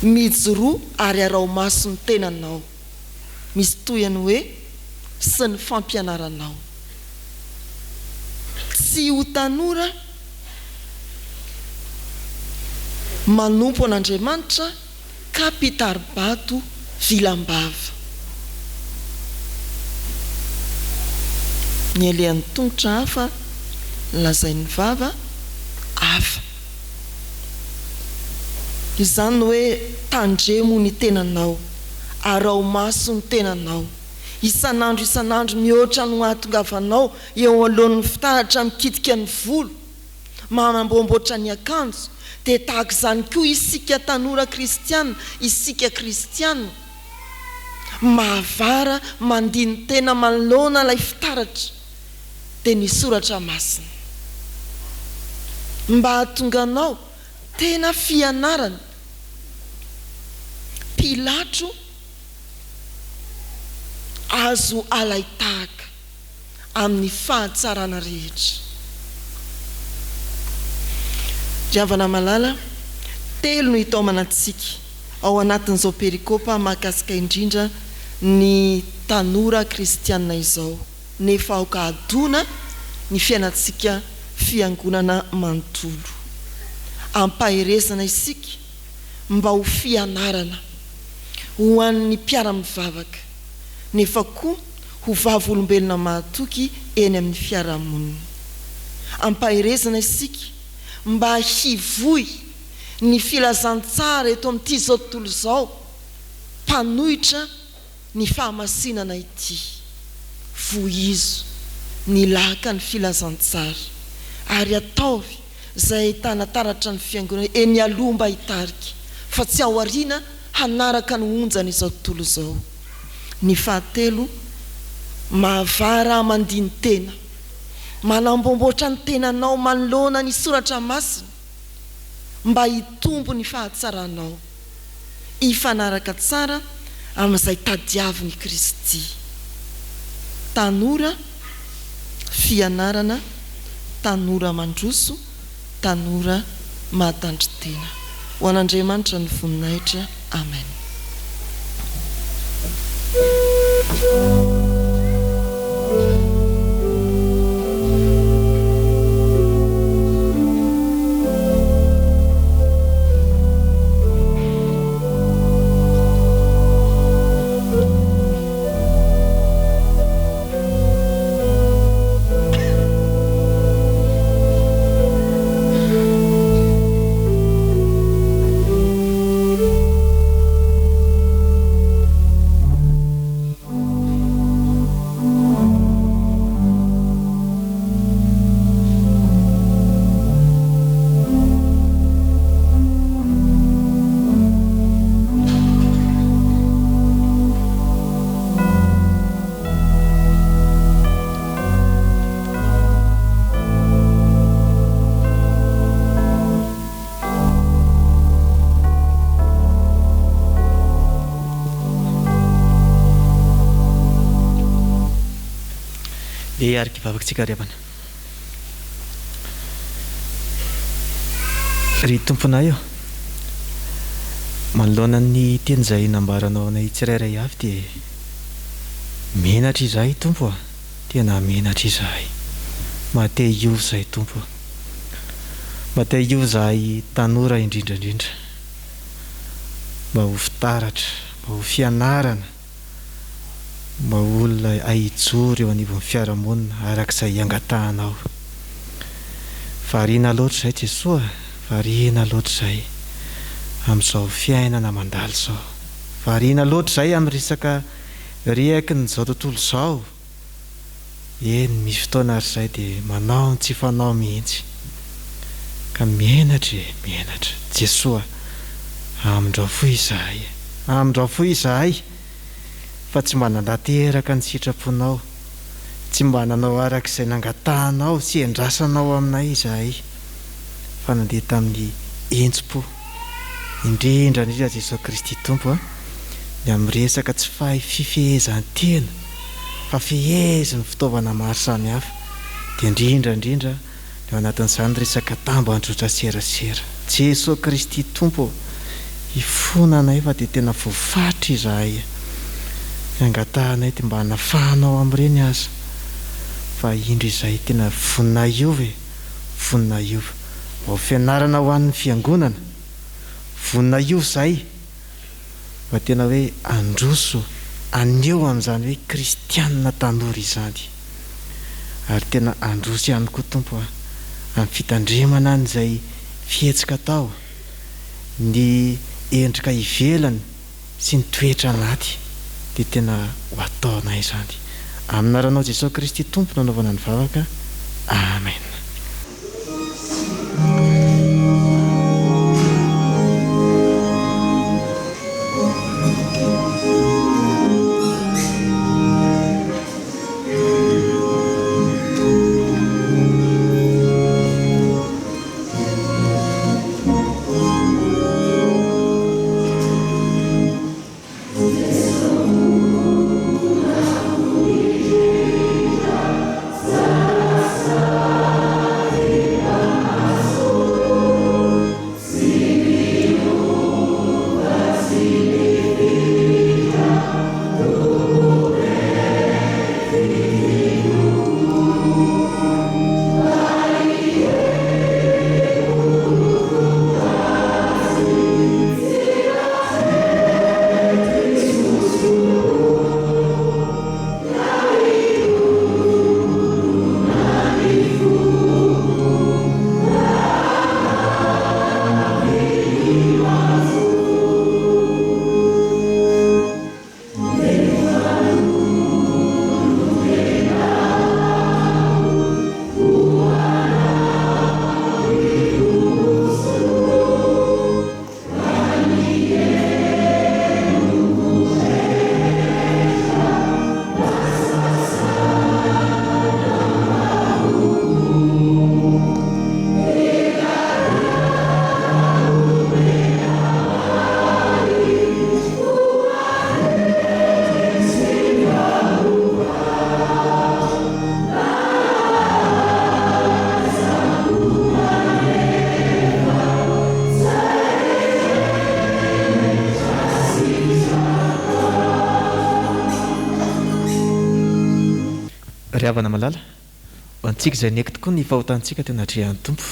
Mijoroa ary arao maso ny tenanao, misy toyany hoe sy ny fampianaranao. Tsy ho tanora manompo an'Andriamanitra ka pitaribato vilambava. Ny alehan'ny tongotra hafa lazain'ny vava hafa. Izany hoe tandremo ny tenanao, arao maso ny tenanao, isan'andro mihoatra no ahatongavanao eo alohan'ny fitaratra mikitika ny volo, manamboamboatra ny akanjo. Dia tahaka izany koa isika tanora kristiana, isika kristiana mahavara mandiny tena manoloana ilay fitaratra dia ny soratra masina mba hahatonga anao tena fianarana pilatro azo alaitahaka amin'ny fahatsarana rehetra. Javana malala telo no hitaomanantsika ao anatin'izao perikopa mahakasika indrindra ny tanora kristiana izao, nefa aoka adona ny fiainantsika fiangonana manontolo. Ampaherezana isika mba ho fianarana ho an'ny mpiara-mivavaka, nefa koa ho vavolombelona mahatoky eny amin'ny fiarahamonina. Ampaherezana isika mba hivoy ny filazantsara eto amin'ity zao tontolo izao, mpanohitra ny fahamasinana ity, vohizo ny laka ny filazantsara, ary ataovy izay ahitana taratra ny fiangonana eny aloha mba hitarika, fa tsy ao aoriana hanaraka ny onjana izao tontolo izao. Ny fahatelo, mahavara mandiny tena, manamboamboatra ny tenanao manoloana ny soratra masina mba hitombo ny fahatsaranao, hifanaraka tsara amin'izay tadiavin'i Kristy. Tanora fianarana, tanora mandroso, tanora mahatandry tena. Ho an'Andriamanitra ny voninahitra. Amen. Arkivavakantsika revana ry tomponay io manoloana ny teny izay nambaranao anay tsirairay avy dia menatra izahay tompo tena menatra izahay, mate io izahay tompo, mate io izahay tanora indrindrandrindra, mba ho fitaratra, mba ho fianarana, mba olona ahijoro eo anivon'ny fiarahamonina arak'izay iangatahanao. Variana loatra izay Jesosy, variana loatra izay amin'izao fiainana mandalo izao. Variana loatra izay amin'ny resaka rehakin'izao tontolo izao. Eny misy fotoana ary izay dia manao tsy fanao mihitsy. Ka mienatra Jesosy, amin-drao foy izahay, amin-drao foy izahay, fa tsy mba nandateraka ny sitraponao, tsy mba nanao arak'izay nangatahanao sy endrasanao aminay izahay, fa nandeha tamin'ny entsom-po indrindra Jesosy Kristy Tompo ny amin'ny resaka tsy fifehezan-tena fa fihezin'ny fitaovana maro samihafa, dia indrindra dia anatin'izany resaka tambo androtra serasera. Jesosy Kristy Tompo, ifonanay fa dia tena voafatra izahay, fiangatahanay dia mba hanafahanao amin'ireny aza, fa indro izay tena vonina iova, ho fianarana ho an'ny fiangonana, vonina iova izay fa tena hoe androso aneo amin'izany hoe kristianina tanora izany, ary tena androso ihany koa Tompo amin'ny fitandremana an'izay fihetsika tao, ny endrika ivelany sy ny toetra anaty, dia tena ho ataonay izany. Amin'ny anaranao Jesosy Kristy Tompo no anaovana ny vavaka. Amen. Ry havana malala, antsika izay neky tokoa ny fahotantsika tena hatrehan'ny Tompo,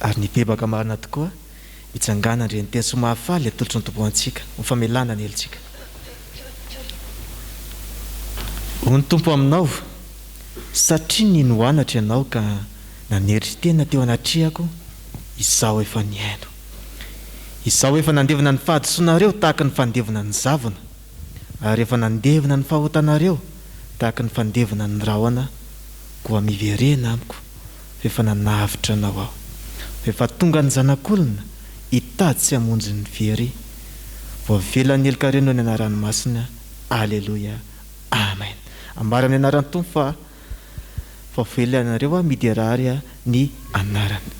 ary ny bebaka marina tokoa mitsangana ndre ny teny somahafaly atolotry ny tompo antsika, ho famelana ny helitsika. Ho ny Tompo aminao, satria ninoanatra ianao ka naneritry tena teo anatrehako, izao efa niaino. Izao efa nandevina ny fahadisoanareo tahaka ny fandevina ny zavona, ary efa nandevina ny fahotanareo tahaka ny fandevina ny rahona, koa miverena amiko, efa nanavitra anao aho, efa tonga ny zanak'olona hitady sy hamonjy ny very, voavelan'ny elon-kareno ny anaran'ny masina. Alleluia, amen. Ambara amin'ny anaran'ny Tompo fa voavelanareo midy arary ny anarany.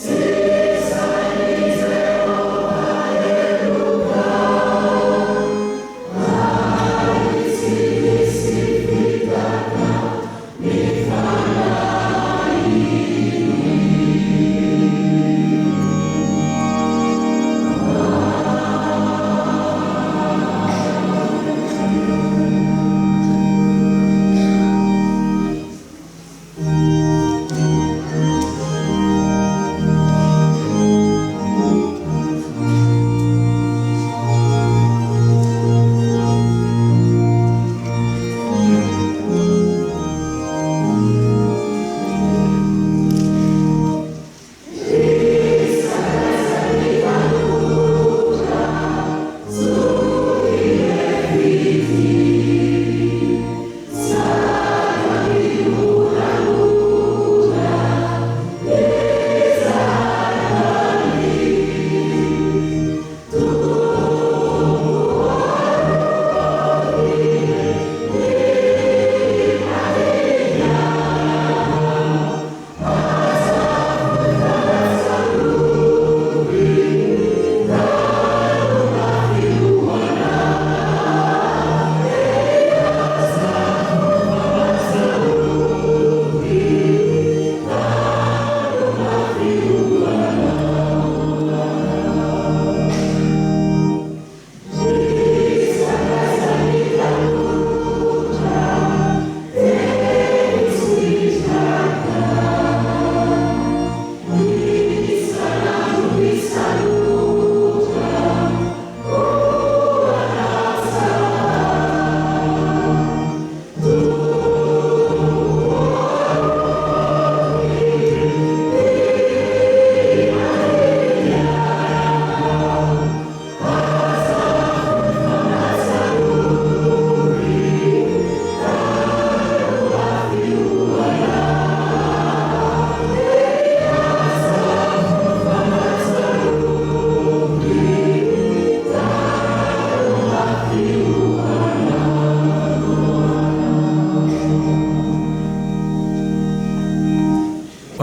See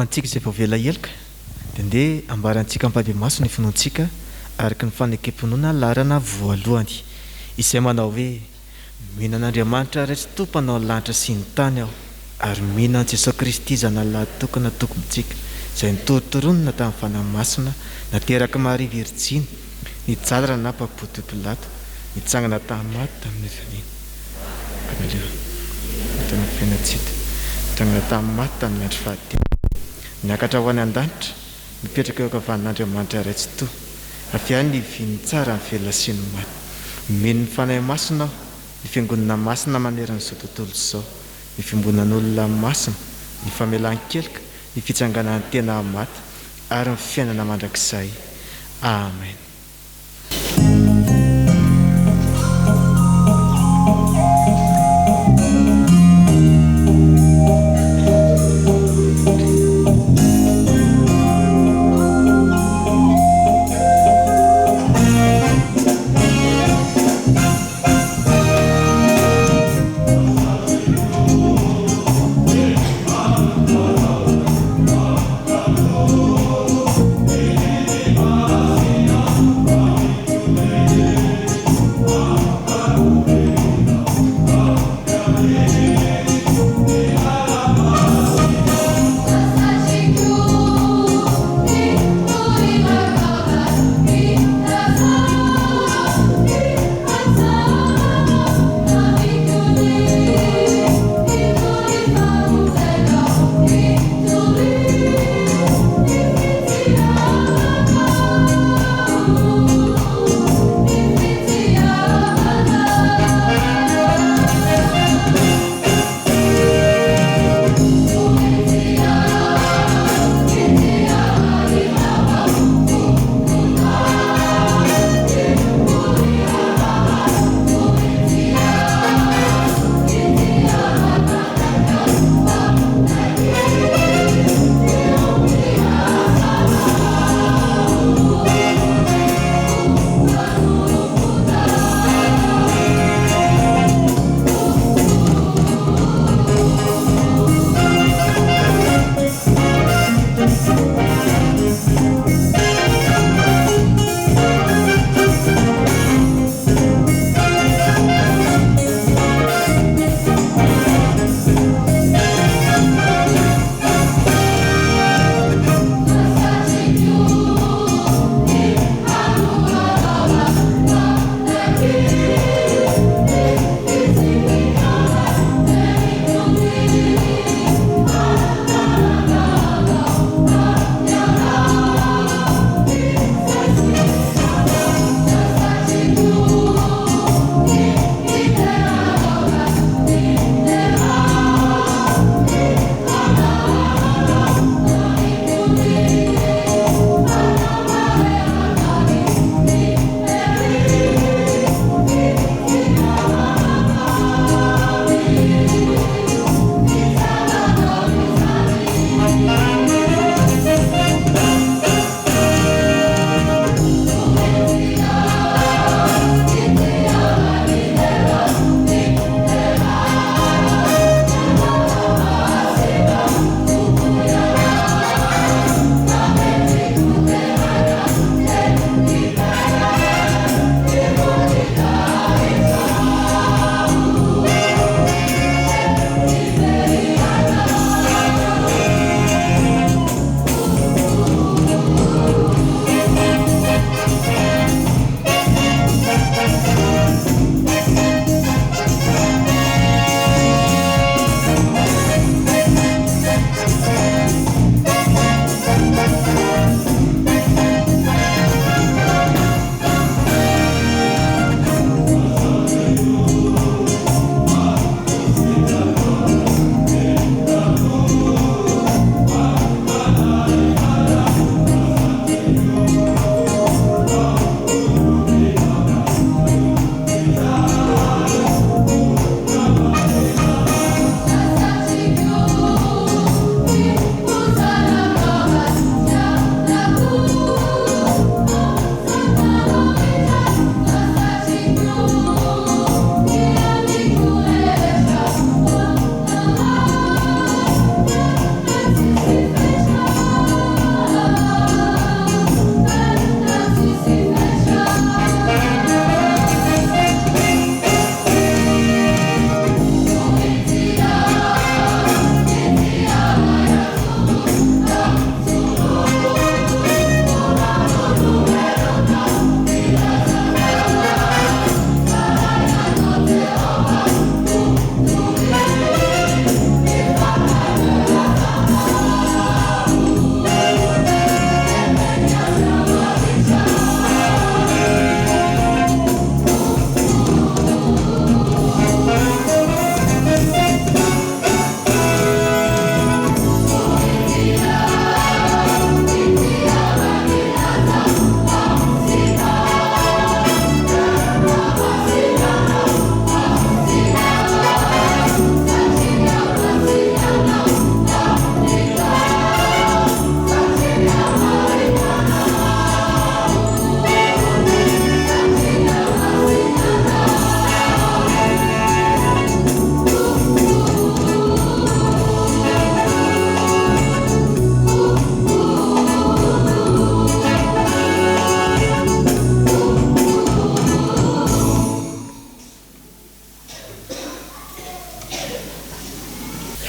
antsika izay vao vela helika dia ndeha ambarantsika ampade maso ny finoantsika araka ny fanekem-pinoana larana voalohany izay manao hoe mihinan'Andriamanitra raitsy tompanao ny lanitra sy ny tany aho ary mihinan Jesosy Kristy zanalahy tokana tompontsika izay nitorotoronina tamin'ny fanamasina nateraka Maria Virjiny nijalana na Ponto Pilato nitsangana tamin'ny maty tamin'ny nitsangana tamin'ny maty tamin'ny andro fahatelo niakatra ho any an-danitra mipetraka eo ankavan'Andriamanitra raitsy to avy any ny viny tsara ny velona sy ny maty mino ny fanahy masina aho ny fiangonana masina maneran'izao tontolo izao ny fiambonan'olona masina ny famelan-kelika ny fitsanganan'ny tena maty ary ny fiainana mandrakizay amen.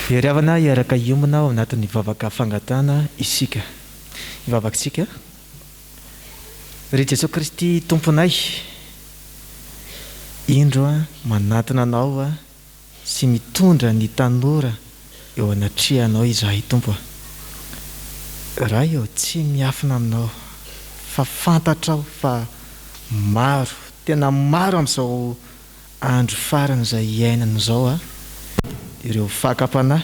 dia ry havana hiaraka iomina ao anatin'ny vavaka fangatana isika ivavakantsika ry Jesosy Kristy tomponay indro a manatona anao a sy mitondra ny tanora eo anatrehanao izahay tompo raha eo tsy miafina aminao fa fantatra aho fa maro tena maro amin'izao andro farany izay iainana izao a ireo fakapanahy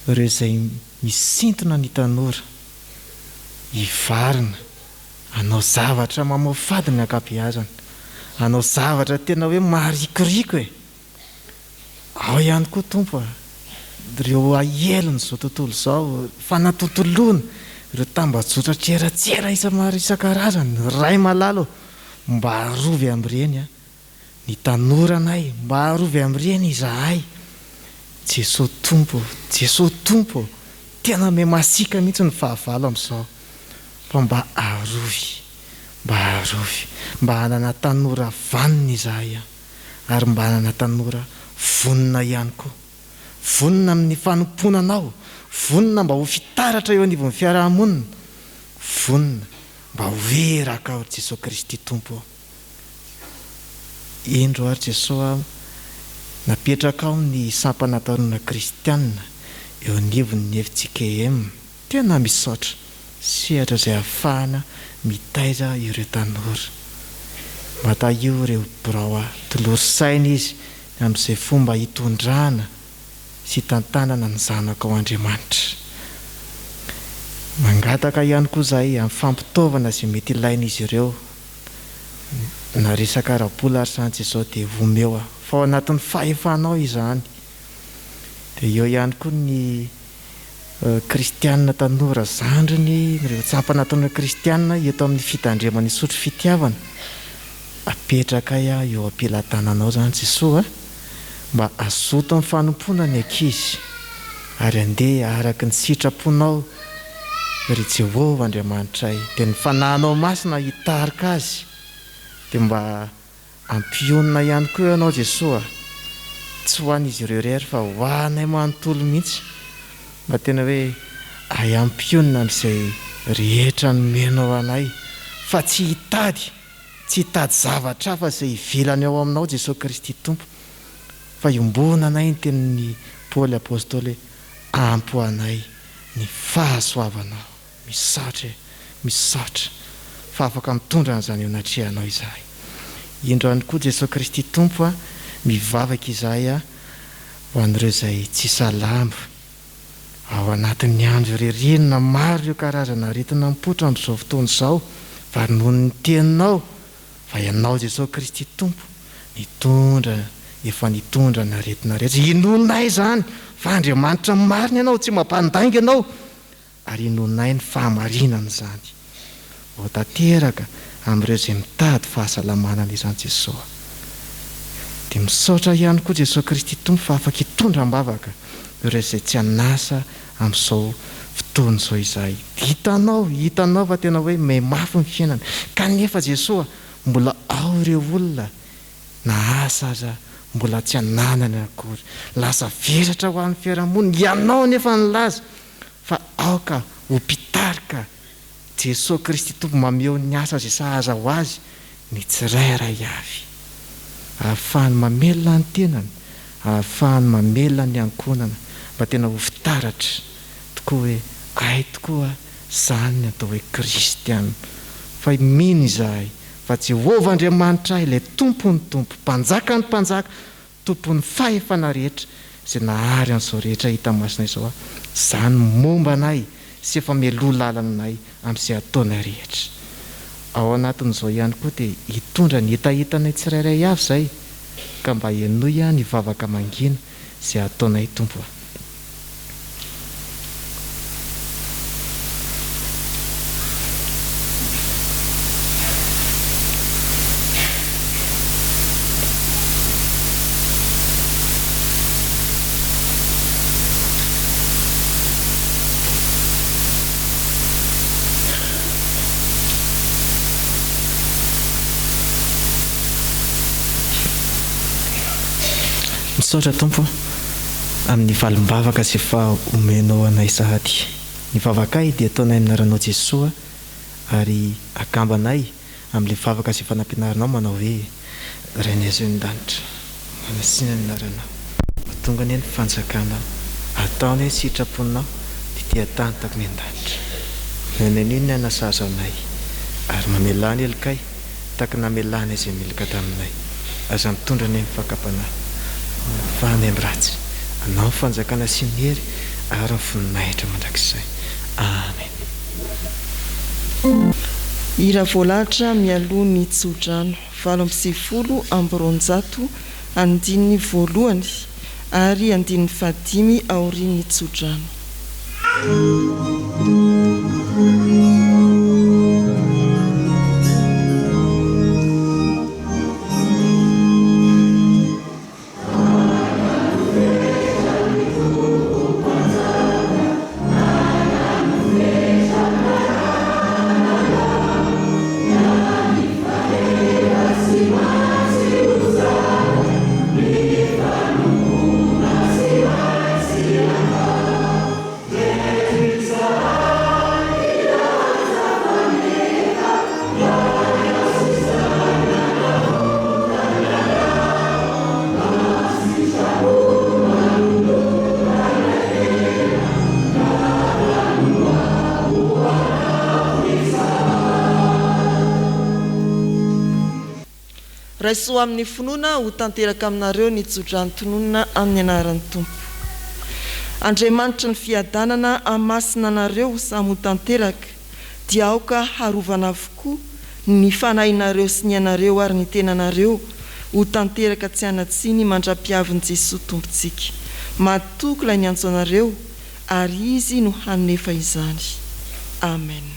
ireo izay misintona ny tanora hivarina anao zavatra mamofady ny ankabeazana anao zavatra tena hoe maharikoriko ao ihany koa tompo ireo ahelony izao tontolo izao fanatontoloana ireo tambajotra tseratsera isa maro isan-karazany ray malalo mba harovy amin'ireny ny tanoranay mba harovy amin'ireny izahay Jesosy tompo tena me masika mihitsy ny fahavalo amin'izao fa mba harovy mba hanana tanora vanina izahay ary mba hanana tanora vonina ihany koa vonina amin'ny fanomponanao vonina mba ho fitaratra eo anivon'ny fiarahamonina vonina mba hoeraka ao Jesosy Kristy tompo indro ary Jesosy napetraka ao ny sampanantarona kristianina eo anivon'ny FJKM tena misaotra sehatra izay ahafahana mitaiza ireo tanora mba tahio ireo birao tolosaina izy amin'izay fomba hitondrana sy tantanana ny zanaka ao Andriamanitra mangataka ihany koa izahay amin'ny fampitaovana izay mety ilain'izy ireo na resaka arabola ary santsy izao dia vomeo fa ao anatin'ny fahefanao izany dia eo ihany koa ny kristianina tanora zandriny ireo tsampanatona kristianina eto amin'ny fitandremana isotro fitiavana apetraka eo ampilatananao zany Jesosy mba azoto amin'ny fanompona ny ankizy ary andeha araka ny sitraponao ry Jehovah Andriamanitray dia ny fanahinao masina hitarika azy dia mba ampionina ihany koa ianao Jesosy tsy ho an'izy ireo rehetra fa ho anay manontolo mihitsy mba tena hoe ay ampionina n'izay rehetra nomenao anay fa tsy hitady zavatra fa izay ivelany ao aminao Jesosy Kristy tompo fa iombona anay ny tenin'ny Paoly apôstôly ampo anay ny fahasoavanao misaotra fa afaka mitondra an'izany eo anatrehanao izahay indro ihany koa Jesosy Kristy tompo mivavaka izahay ho an'ireo izay tsy salama ao anatin'ny andro ririnina maro ireo karazana aretina mipoitra amin'izao fotoana izao fa noho ny teninao fa ianao Jesosy Kristy tompo efa nitondra ny aretina rehetra inonay izany fa Andriamanitra marina ianao tsy mampandainga ianao ary inonay ny fahamarinana izany ho tanteraka amin'ireo izay mitady fahasalamana izany Jesosy dia misaotra ihany koa Jesosy Kristy tompo fa afaka hitondram-bavaka ireo izay tsy hanasa amin'izao fotoana izao izahay hitanao fa tena hoe mafy ny fiainana kanefa Jesosy mbola ao ireo olona na asa aza mbola tsy hananana akory lasa vesatra ho an'ny fiarahamonina ianao nefa nilaza fa aoka ho pitarika Jesosy Kristy tompo mameo ny asa izay sahaza ho azy ny tsirairay avy ahafahany mamelona ny tenany ahafahany mamelona ny ankonana mba tena ho fitaratra tokoa hoe ay tokoa zany ny atao hoe kristianina fa mino izahay fa Jehovah Andriamanitra ilay tompony tompo mpanjaka ny mpanjaka tompony fahefana rehetra izay nahary an'izao rehetra hita masina izao zany momba anay sy efa mialoha lalananay amin'izay ataonay rehetra ao anatin'izao ihany koa dia hitondra ny hitahitanay tsirairay avy izay ka mba hianoy ny vavaka mangina izay ataonay tompo misaotra tompo amin'ny valim-bavaka sy efa omenao anay sahady. Ny vavakay dia ataonay aminaranao Jesoa ary akambanay amin'ilay vavaka sy fanampianaranao manao hoe Rainay an-danitra manasiana ny anaranao mahatonga ny fanjakana ataony hoe sitraponao dia tia-tany tako ny an-danitra nenany iny anasaza anay ary mamelany elikay taka namelany izay melaka taminay aza mitondra ny mifakapanahy fany amin'ny ratsy anao ny fanjakana sy ny hery ary ny voninahitra mandrakizay. Amen. Hira voalahatra mialoha ny tsodrano 790 andininy voalohany ary andininy fadimy aorian'ny tsodrano. Raisoa amin'ny finoana ho tanteraka aminareo ny tsodrano tononona amin'ny anaran'ny Tompo. Andriamanitra ny fiadanana amasina anareo samy ho tanteraka dia aoka harovana avokoa ny fanahinareo sy ny anareo ary ny tenanareo ho tanteraka tsy anatsiny mandra-piavin'i Jesosy Tompontsika. Matoky ilay ny antso anareo ary izy no hanefa izany. Amen.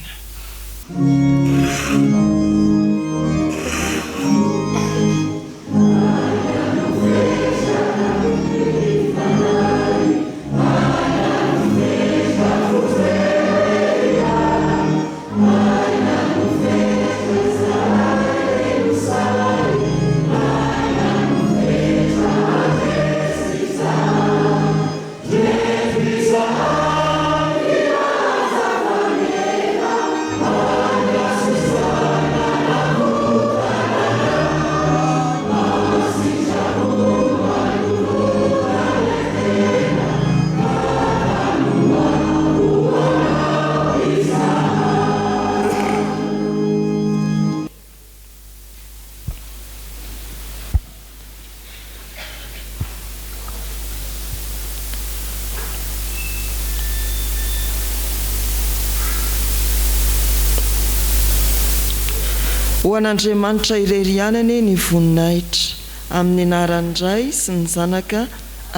Ho an'Andriamanitra irery anany ny voninahitra amin'ny anaran'ny Ray sy ny Zanaka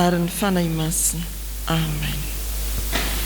ary ny fanahy masina. Amen.